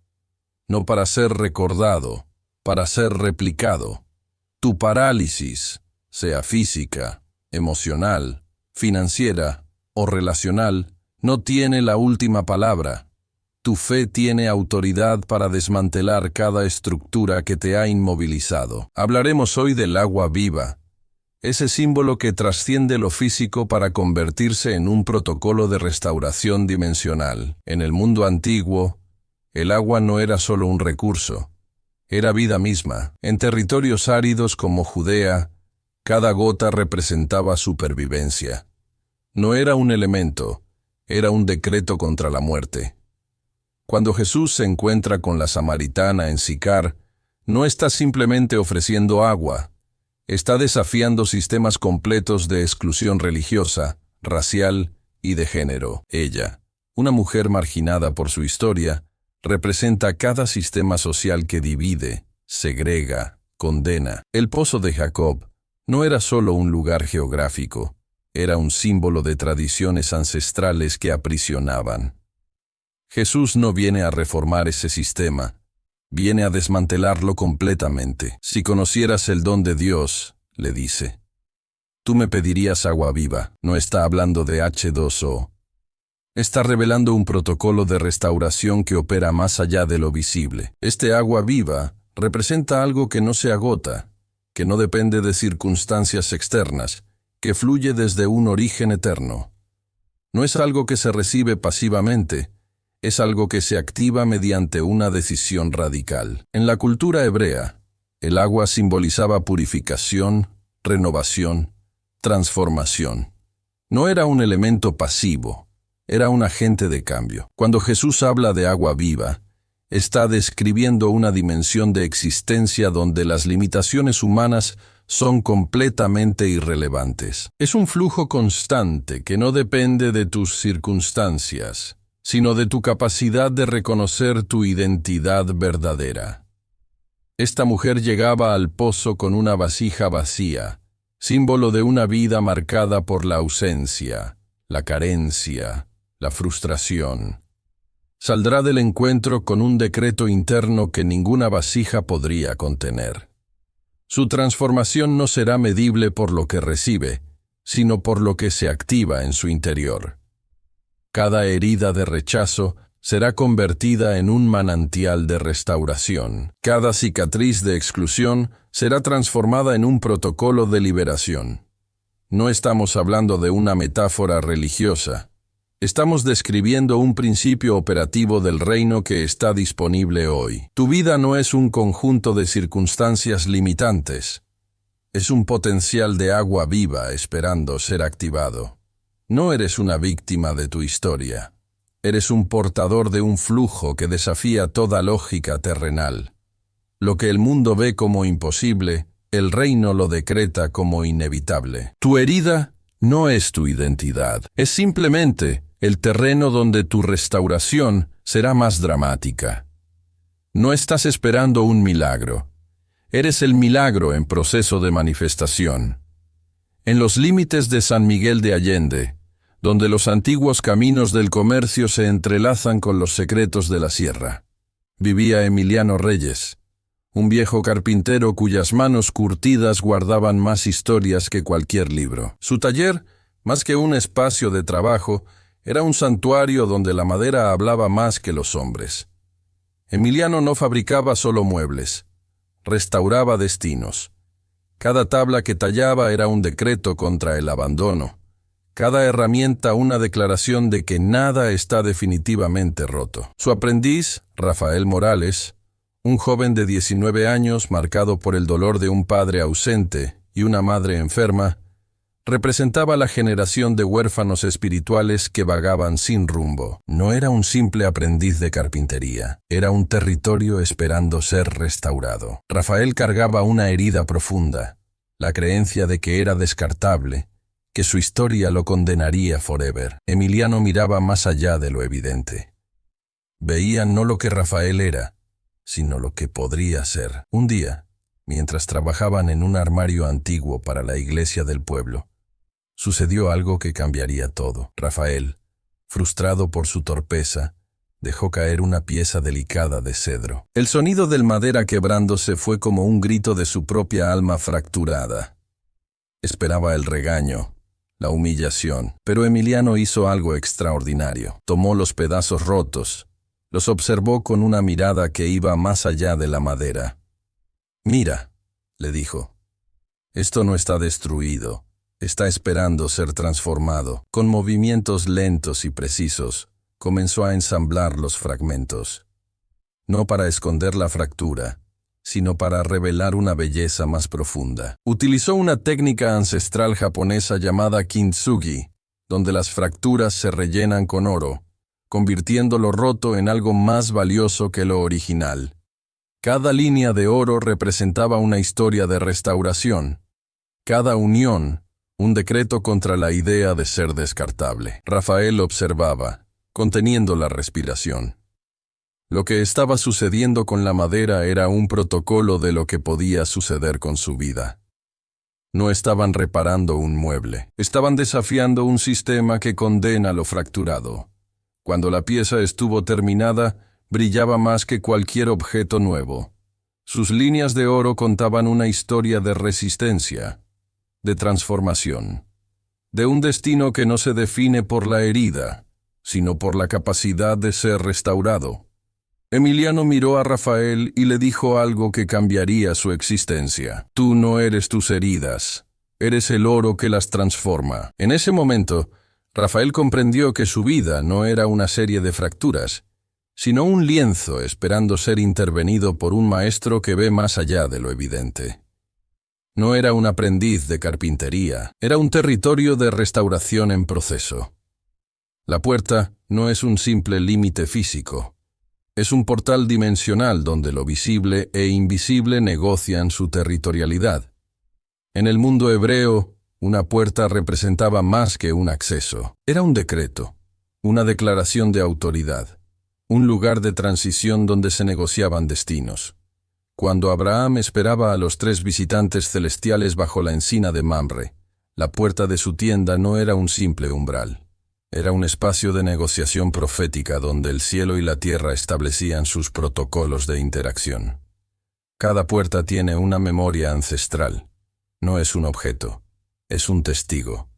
no para ser recordado, para ser replicado. Tu parálisis, sea física, emocional, financiera o relacional, no tiene la última palabra. Tu fe tiene autoridad para desmantelar cada estructura que te ha inmovilizado. Hablaremos hoy del agua viva, ese símbolo que trasciende lo físico para convertirse en un protocolo de restauración dimensional. En el mundo antiguo, el agua no era solo un recurso, era vida misma. En territorios áridos como Judea, cada gota representaba supervivencia. No era un elemento, era un decreto contra la muerte. Cuando Jesús se encuentra con la samaritana en Sicar, no está simplemente ofreciendo agua, está desafiando sistemas completos de exclusión religiosa, racial y de género. Ella, una mujer marginada por su historia, representa cada sistema social que divide, segrega, condena. El pozo de Jacob no era solo un lugar geográfico, era un símbolo de tradiciones ancestrales que aprisionaban. Jesús no viene a reformar ese sistema, viene a desmantelarlo completamente. Si conocieras el don de Dios, le dice, tú me pedirías agua viva. No está hablando de H2O. Está revelando un protocolo de restauración que opera más allá de lo visible. Este agua viva representa algo que no se agota, que no depende de circunstancias externas, que fluye desde un origen eterno. No es algo que se recibe pasivamente, es algo que se activa mediante una decisión radical. En la cultura hebrea, el agua simbolizaba purificación, renovación, transformación. No era un elemento pasivo, era un agente de cambio. Cuando Jesús habla de agua viva, está describiendo una dimensión de existencia donde las limitaciones humanas son completamente irrelevantes. Es un flujo constante que no depende de tus circunstancias, sino de tu capacidad de reconocer tu identidad verdadera. Esta mujer llegaba al pozo con una vasija vacía, símbolo de una vida marcada por la ausencia, la carencia, la frustración. Saldrá del encuentro con un decreto interno que ninguna vasija podría contener. Su transformación no será medible por lo que recibe, sino por lo que se activa en su interior. Cada herida de rechazo será convertida en un manantial de restauración. Cada cicatriz de exclusión será transformada en un protocolo de liberación. No estamos hablando de una metáfora religiosa. Estamos describiendo un principio operativo del reino que está disponible hoy. Tu vida no es un conjunto de circunstancias limitantes. Es un potencial de agua viva esperando ser activado. No eres una víctima de tu historia. Eres un portador de un flujo que desafía toda lógica terrenal. Lo que el mundo ve como imposible, el reino lo decreta como inevitable. Tu herida no es tu identidad. Es simplemente el terreno donde tu restauración será más dramática. No estás esperando un milagro. Eres el milagro en proceso de manifestación. En los límites de San Miguel de Allende, donde los antiguos caminos del comercio se entrelazan con los secretos de la sierra, vivía Emiliano Reyes, un viejo carpintero cuyas manos curtidas guardaban más historias que cualquier libro. Su taller, más que un espacio de trabajo, era un santuario donde la madera hablaba más que los hombres. Emiliano no fabricaba solo muebles, restauraba destinos. Cada tabla que tallaba era un decreto contra el abandono. Cada herramienta una declaración de que nada está definitivamente roto. Su aprendiz, Rafael Morales, un joven de 19 años marcado por el dolor de un padre ausente y una madre enferma, representaba la generación de huérfanos espirituales que vagaban sin rumbo. No era un simple aprendiz de carpintería, era un territorio esperando ser restaurado. Rafael cargaba una herida profunda, la creencia de que era descartable, que su historia lo condenaría forever. Emiliano miraba más allá de lo evidente. Veía no lo que Rafael era, sino lo que podría ser. Un día, mientras trabajaban en un armario antiguo para la iglesia del pueblo, sucedió algo que cambiaría todo. Rafael, frustrado por su torpeza, dejó caer una pieza delicada de cedro. El sonido del madera quebrándose fue como un grito de su propia alma fracturada. Esperaba el regaño, la humillación, pero Emiliano hizo algo extraordinario. Tomó los pedazos rotos, los observó con una mirada que iba más allá de la madera. «Mira», le dijo, «esto no está destruido, está esperando ser transformado». Con movimientos lentos y precisos, comenzó a ensamblar los fragmentos. No para esconder la fractura, sino para revelar una belleza más profunda. Utilizó una técnica ancestral japonesa llamada kintsugi, donde las fracturas se rellenan con oro, convirtiendo lo roto en algo más valioso que lo original. Cada línea de oro representaba una historia de restauración. Cada unión, un decreto contra la idea de ser descartable. Rafael observaba, conteniendo la respiración. Lo que estaba sucediendo con la madera era un protocolo de lo que podía suceder con su vida. No estaban reparando un mueble, estaban desafiando un sistema que condena lo fracturado. Cuando la pieza estuvo terminada, brillaba más que cualquier objeto nuevo. Sus líneas de oro contaban una historia de resistencia, de transformación, de un destino que no se define por la herida, sino por la capacidad de ser restaurado. Emiliano miró a Rafael y le dijo algo que cambiaría su existencia. «Tú no eres tus heridas, eres el oro que las transforma». En ese momento, Rafael comprendió que su vida no era una serie de fracturas, sino un lienzo esperando ser intervenido por un maestro que ve más allá de lo evidente. No era un aprendiz de carpintería, era un territorio de restauración en proceso. La puerta no es un simple límite físico. Es un portal dimensional donde lo visible e invisible negocian su territorialidad. En el mundo hebreo, una puerta representaba más que un acceso. Era un decreto, una declaración de autoridad, un lugar de transición donde se negociaban destinos. Cuando Abraham esperaba a los 3 visitantes celestiales bajo la encina de Mamre, la puerta de su tienda no era un simple umbral. Era un espacio de negociación profética donde el cielo y la tierra establecían sus protocolos de interacción. Cada puerta tiene una memoria ancestral. No es un objeto, es un testigo.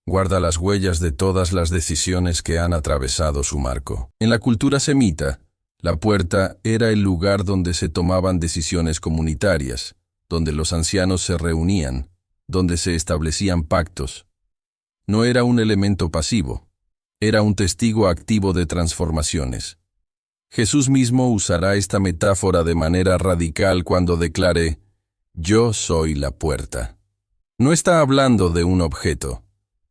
Guarda las huellas de todas las decisiones que han atravesado su marco. En la cultura semita, la puerta era el lugar donde se tomaban decisiones comunitarias, donde los ancianos se reunían, donde se establecían pactos. No era un elemento pasivo. Era un testigo activo de transformaciones. Jesús mismo usará esta metáfora de manera radical cuando declare, «Yo soy la puerta». No está hablando de un objeto.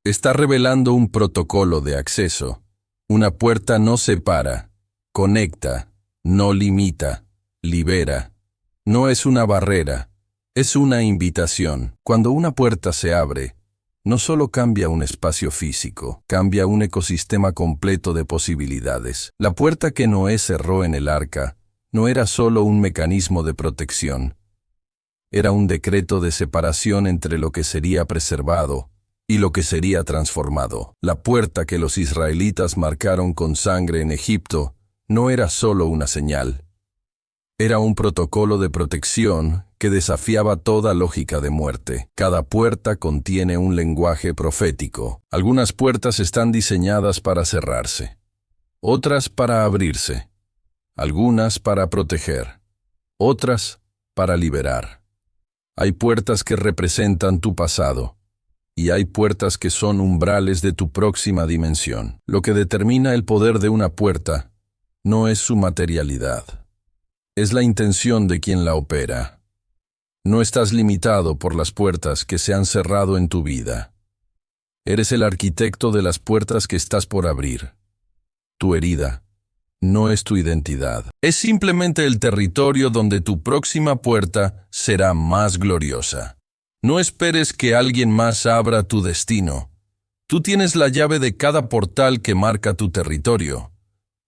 Está revelando un protocolo de acceso. Una puerta no separa, conecta, no limita, libera. No es una barrera, es una invitación. Cuando una puerta se abre, no solo cambia un espacio físico, cambia un ecosistema completo de posibilidades. La puerta que Noé cerró en el arca no era solo un mecanismo de protección. Era un decreto de separación entre lo que sería preservado y lo que sería transformado. La puerta que los israelitas marcaron con sangre en Egipto no era solo una señal. Era un protocolo de protección que desafiaba toda lógica de muerte. Cada puerta contiene un lenguaje profético. Algunas puertas están diseñadas para cerrarse, otras para abrirse, algunas para proteger, otras para liberar. Hay puertas que representan tu pasado, y hay puertas que son umbrales de tu próxima dimensión. Lo que determina el poder de una puerta no es su materialidad. Es la intención de quien la opera. No estás limitado por las puertas que se han cerrado en tu vida. Eres el arquitecto de las puertas que estás por abrir. Tu herida no es tu identidad. Es simplemente el territorio donde tu próxima puerta será más gloriosa. No esperes que alguien más abra tu destino. Tú tienes la llave de cada portal que marca tu territorio.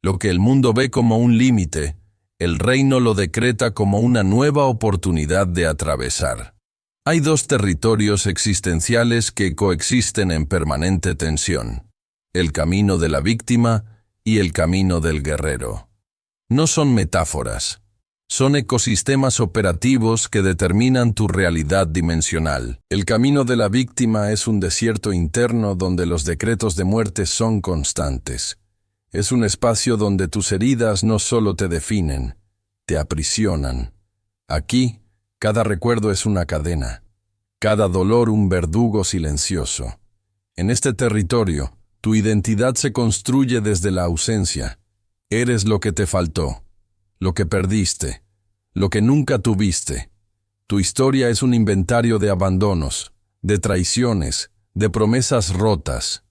Lo que el mundo ve como un límite, el reino lo decreta como una nueva oportunidad de atravesar. Hay dos territorios existenciales que coexisten en permanente tensión: el camino de la víctima y el camino del guerrero. No son metáforas, son ecosistemas operativos que determinan tu realidad dimensional. El camino de la víctima es un desierto interno donde los decretos de muerte son constantes. Es un espacio donde tus heridas no solo te definen, te aprisionan. Aquí, cada recuerdo es una cadena, cada dolor un verdugo silencioso. En este territorio, tu identidad se construye desde la ausencia. Eres lo que te faltó, lo que perdiste, lo que nunca tuviste. Tu historia es un inventario de abandonos, de traiciones, de promesas rotas.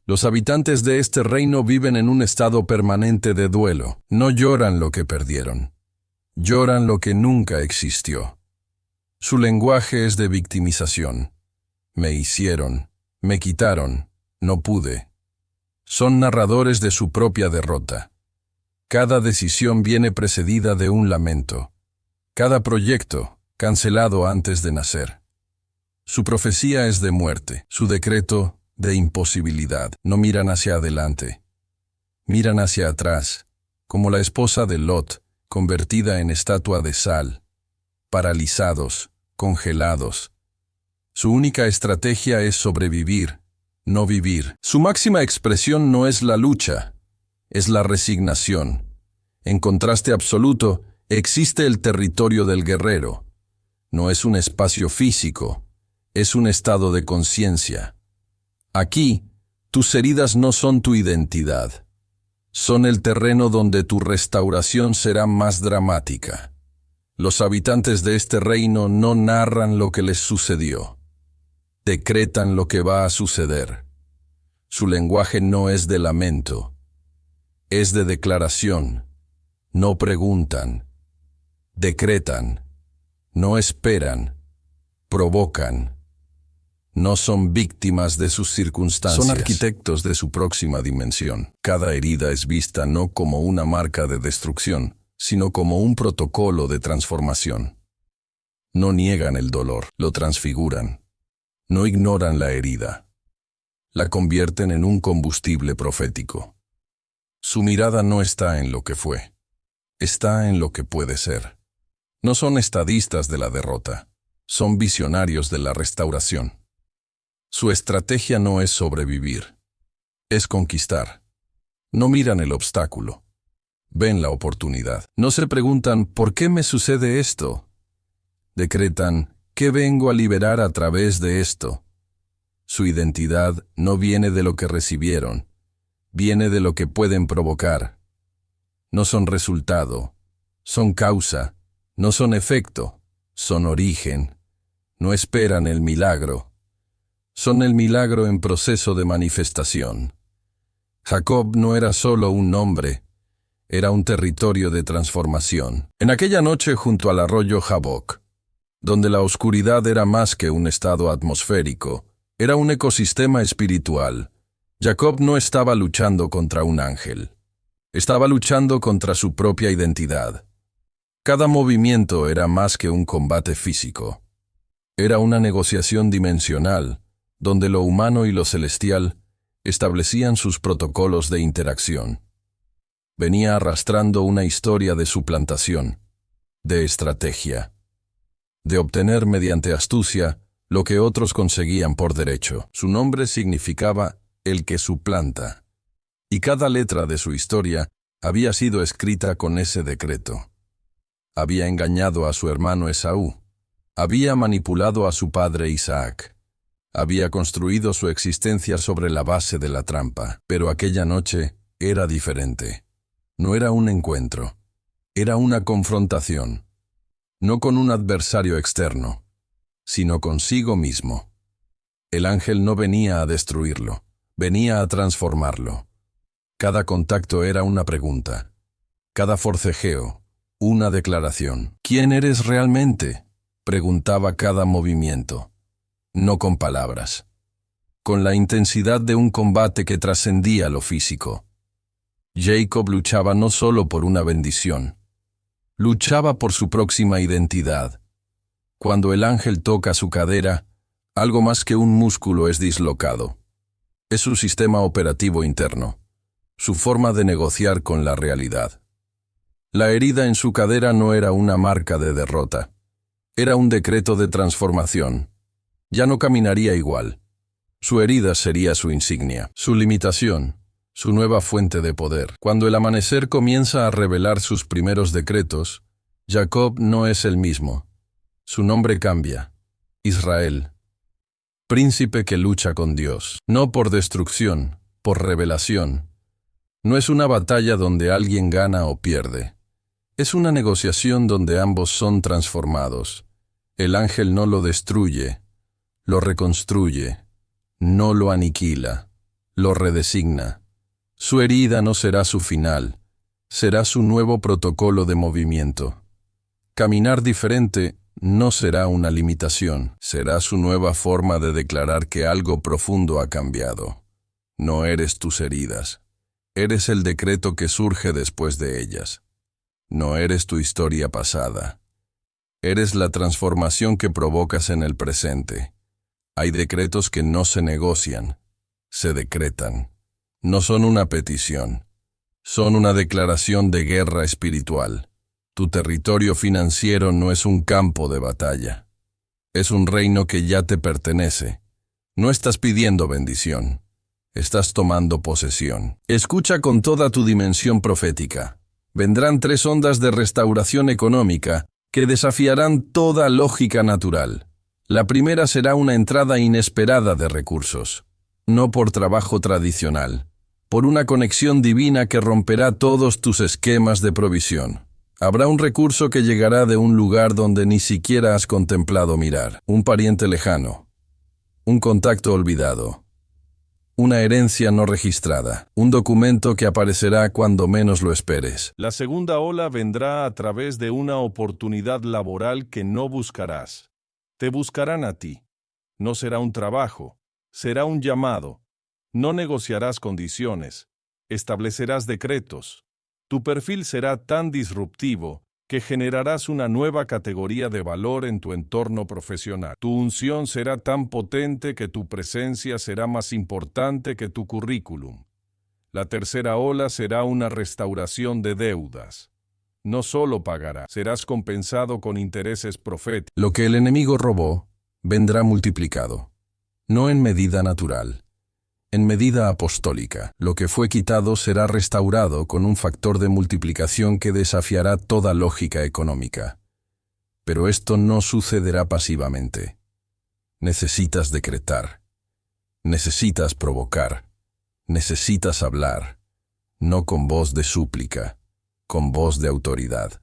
Los habitantes de este reino viven en un estado permanente de duelo. No lloran lo que perdieron. Lloran lo que nunca existió. Su lenguaje es de victimización. Me hicieron, me quitaron, no pude. Son narradores de su propia derrota. Cada decisión viene precedida de un lamento. Cada proyecto, cancelado antes de nacer. Su profecía es de muerte, su decreto de imposibilidad. No miran hacia adelante. Miran hacia atrás, como la esposa de Lot, convertida en estatua de sal. Paralizados, congelados. Su única estrategia es sobrevivir, no vivir. Su máxima expresión no es la lucha, es la resignación. En contraste absoluto, existe el territorio del guerrero. No es un espacio físico, es un estado de conciencia. Aquí, tus heridas no son tu identidad. Son el terreno donde tu restauración será más dramática. Los habitantes de este reino no narran lo que les sucedió. Decretan lo que va a suceder. Su lenguaje no es de lamento, es de declaración. No preguntan, decretan, no esperan, provocan. No son víctimas de sus circunstancias. Son arquitectos de su próxima dimensión. Cada herida es vista no como una marca de destrucción, sino como un protocolo de transformación. No niegan el dolor, lo transfiguran. No ignoran la herida. La convierten en un combustible profético. Su mirada no está en lo que fue, está en lo que puede ser. No son estadistas de la derrota, son visionarios de la restauración. Su estrategia no es sobrevivir, es conquistar. No miran el obstáculo, ven la oportunidad. No se preguntan, ¿por qué me sucede esto? Decretan, ¿qué vengo a liberar a través de esto? Su identidad no viene de lo que recibieron, viene de lo que pueden provocar. No son resultado, son causa, no son efecto, son origen. No esperan el milagro. Son el milagro en proceso de manifestación. Jacob no era solo un nombre, era un territorio de transformación. En aquella noche junto al arroyo Jaboc, donde la oscuridad era más que un estado atmosférico, era un ecosistema espiritual, Jacob no estaba luchando contra un ángel. Estaba luchando contra su propia identidad. Cada movimiento era más que un combate físico. Era una negociación dimensional, donde lo humano y lo celestial establecían sus protocolos de interacción. Venía arrastrando una historia de suplantación, de estrategia, de obtener mediante astucia lo que otros conseguían por derecho. Su nombre significaba el que suplanta, y cada letra de su historia había sido escrita con ese decreto. Había engañado a su hermano Esaú, había manipulado a su padre Isaac, había construido su existencia sobre la base de la trampa, pero aquella noche era diferente. No era un encuentro, era una confrontación, no con un adversario externo, sino consigo mismo. El ángel no venía a destruirlo, venía a transformarlo. Cada contacto era una pregunta, cada forcejeo, una declaración. ¿Quién eres realmente?, preguntaba cada movimiento, no con palabras, con la intensidad de un combate que trascendía lo físico. Jacob luchaba no solo por una bendición, luchaba por su próxima identidad. Cuando el ángel toca su cadera, algo más que un músculo es dislocado. Es su sistema operativo interno, su forma de negociar con la realidad. La herida en su cadera no era una marca de derrota, era un decreto de transformación. Ya no caminaría igual. Su herida sería su insignia, su limitación, su nueva fuente de poder. Cuando el amanecer comienza a revelar sus primeros decretos, Jacob no es el mismo. Su nombre cambia. Israel. Príncipe que lucha con Dios. No por destrucción, por revelación. No es una batalla donde alguien gana o pierde. Es una negociación donde ambos son transformados. El ángel no lo destruye, lo reconstruye, no lo aniquila, lo redesigna. Su herida no será su final, será su nuevo protocolo de movimiento. Caminar diferente no será una limitación, será su nueva forma de declarar que algo profundo ha cambiado. No eres tus heridas, eres el decreto que surge después de ellas. No eres tu historia pasada, eres la transformación que provocas en el presente. Hay decretos que no se negocian, se decretan. No son una petición, son una declaración de guerra espiritual. Tu territorio financiero no es un campo de batalla. Es un reino que ya te pertenece. No estás pidiendo bendición, estás tomando posesión. Escucha con toda tu dimensión profética. Vendrán 3 ondas de restauración económica que desafiarán toda lógica natural. La primera será una entrada inesperada de recursos, no por trabajo tradicional, por una conexión divina que romperá todos tus esquemas de provisión. Habrá un recurso que llegará de un lugar donde ni siquiera has contemplado mirar, un pariente lejano, un contacto olvidado, una herencia no registrada, un documento que aparecerá cuando menos lo esperes. La segunda ola vendrá a través de una oportunidad laboral que no buscarás. Te buscarán a ti. No será un trabajo, será un llamado. No negociarás condiciones, establecerás decretos. Tu perfil será tan disruptivo que generarás una nueva categoría de valor en tu entorno profesional. Tu unción será tan potente que tu presencia será más importante que tu currículum. La tercera ola será una restauración de deudas. No solo pagarás, serás compensado con intereses proféticos. Lo que el enemigo robó, vendrá multiplicado. No en medida natural, en medida apostólica. Lo que fue quitado será restaurado con un factor de multiplicación que desafiará toda lógica económica. Pero esto no sucederá pasivamente. Necesitas decretar. Necesitas provocar. Necesitas hablar, no con voz de súplica, con voz de autoridad.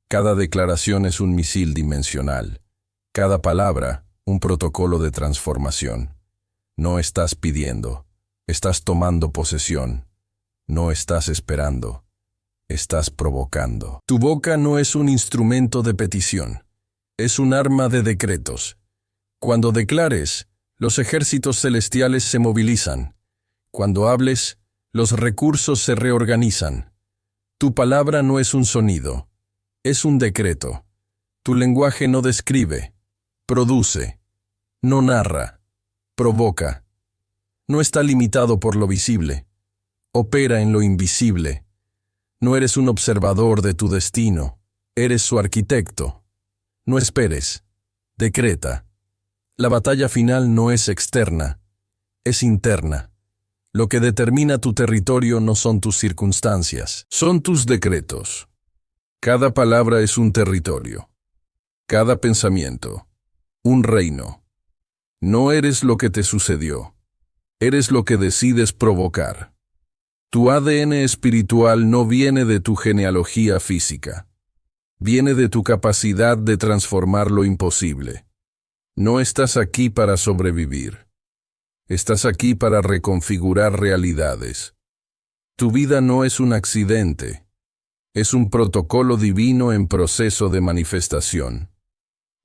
Cada declaración es un misil dimensional, cada palabra un protocolo de transformación. No estás pidiendo, estás tomando posesión. No estás esperando, estás provocando. Tu boca no es un instrumento de petición, es un arma de decretos. Cuando declares, los ejércitos celestiales se movilizan. Cuando hables, los recursos se reorganizan. Tu palabra no es un sonido, es un decreto. Tu lenguaje no describe, produce, no narra, provoca. No está limitado por lo visible. Opera en lo invisible. No eres un observador de tu destino, eres su arquitecto. No esperes, decreta. La batalla final no es externa, es interna. Lo que determina tu territorio no son tus circunstancias, son tus decretos. Cada palabra es un territorio, cada pensamiento, un reino. No eres lo que te sucedió, eres lo que decides provocar. Tu ADN espiritual no viene de tu genealogía física. Viene de tu capacidad de transformar lo imposible. No estás aquí para sobrevivir. Estás aquí para reconfigurar realidades. Tu vida no es un accidente. Es un protocolo divino en proceso de manifestación.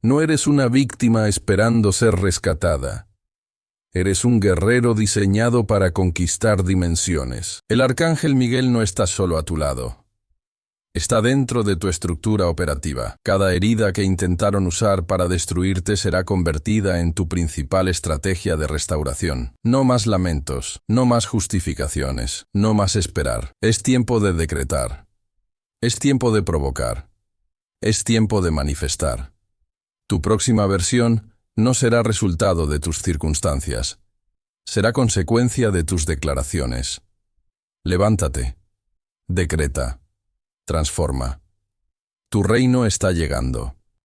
No eres una víctima esperando ser rescatada. Eres un guerrero diseñado para conquistar dimensiones. El arcángel Miguel no está solo a tu lado. Está dentro de tu estructura operativa. Cada herida que intentaron usar para destruirte será convertida en tu principal estrategia de restauración. No más lamentos, no más justificaciones, no más esperar. Es tiempo de decretar. Es tiempo de provocar. Es tiempo de manifestar. Tu próxima versión no será resultado de tus circunstancias. Será consecuencia de tus declaraciones. Levántate. Decreta. Transforma. Tu reino está llegando.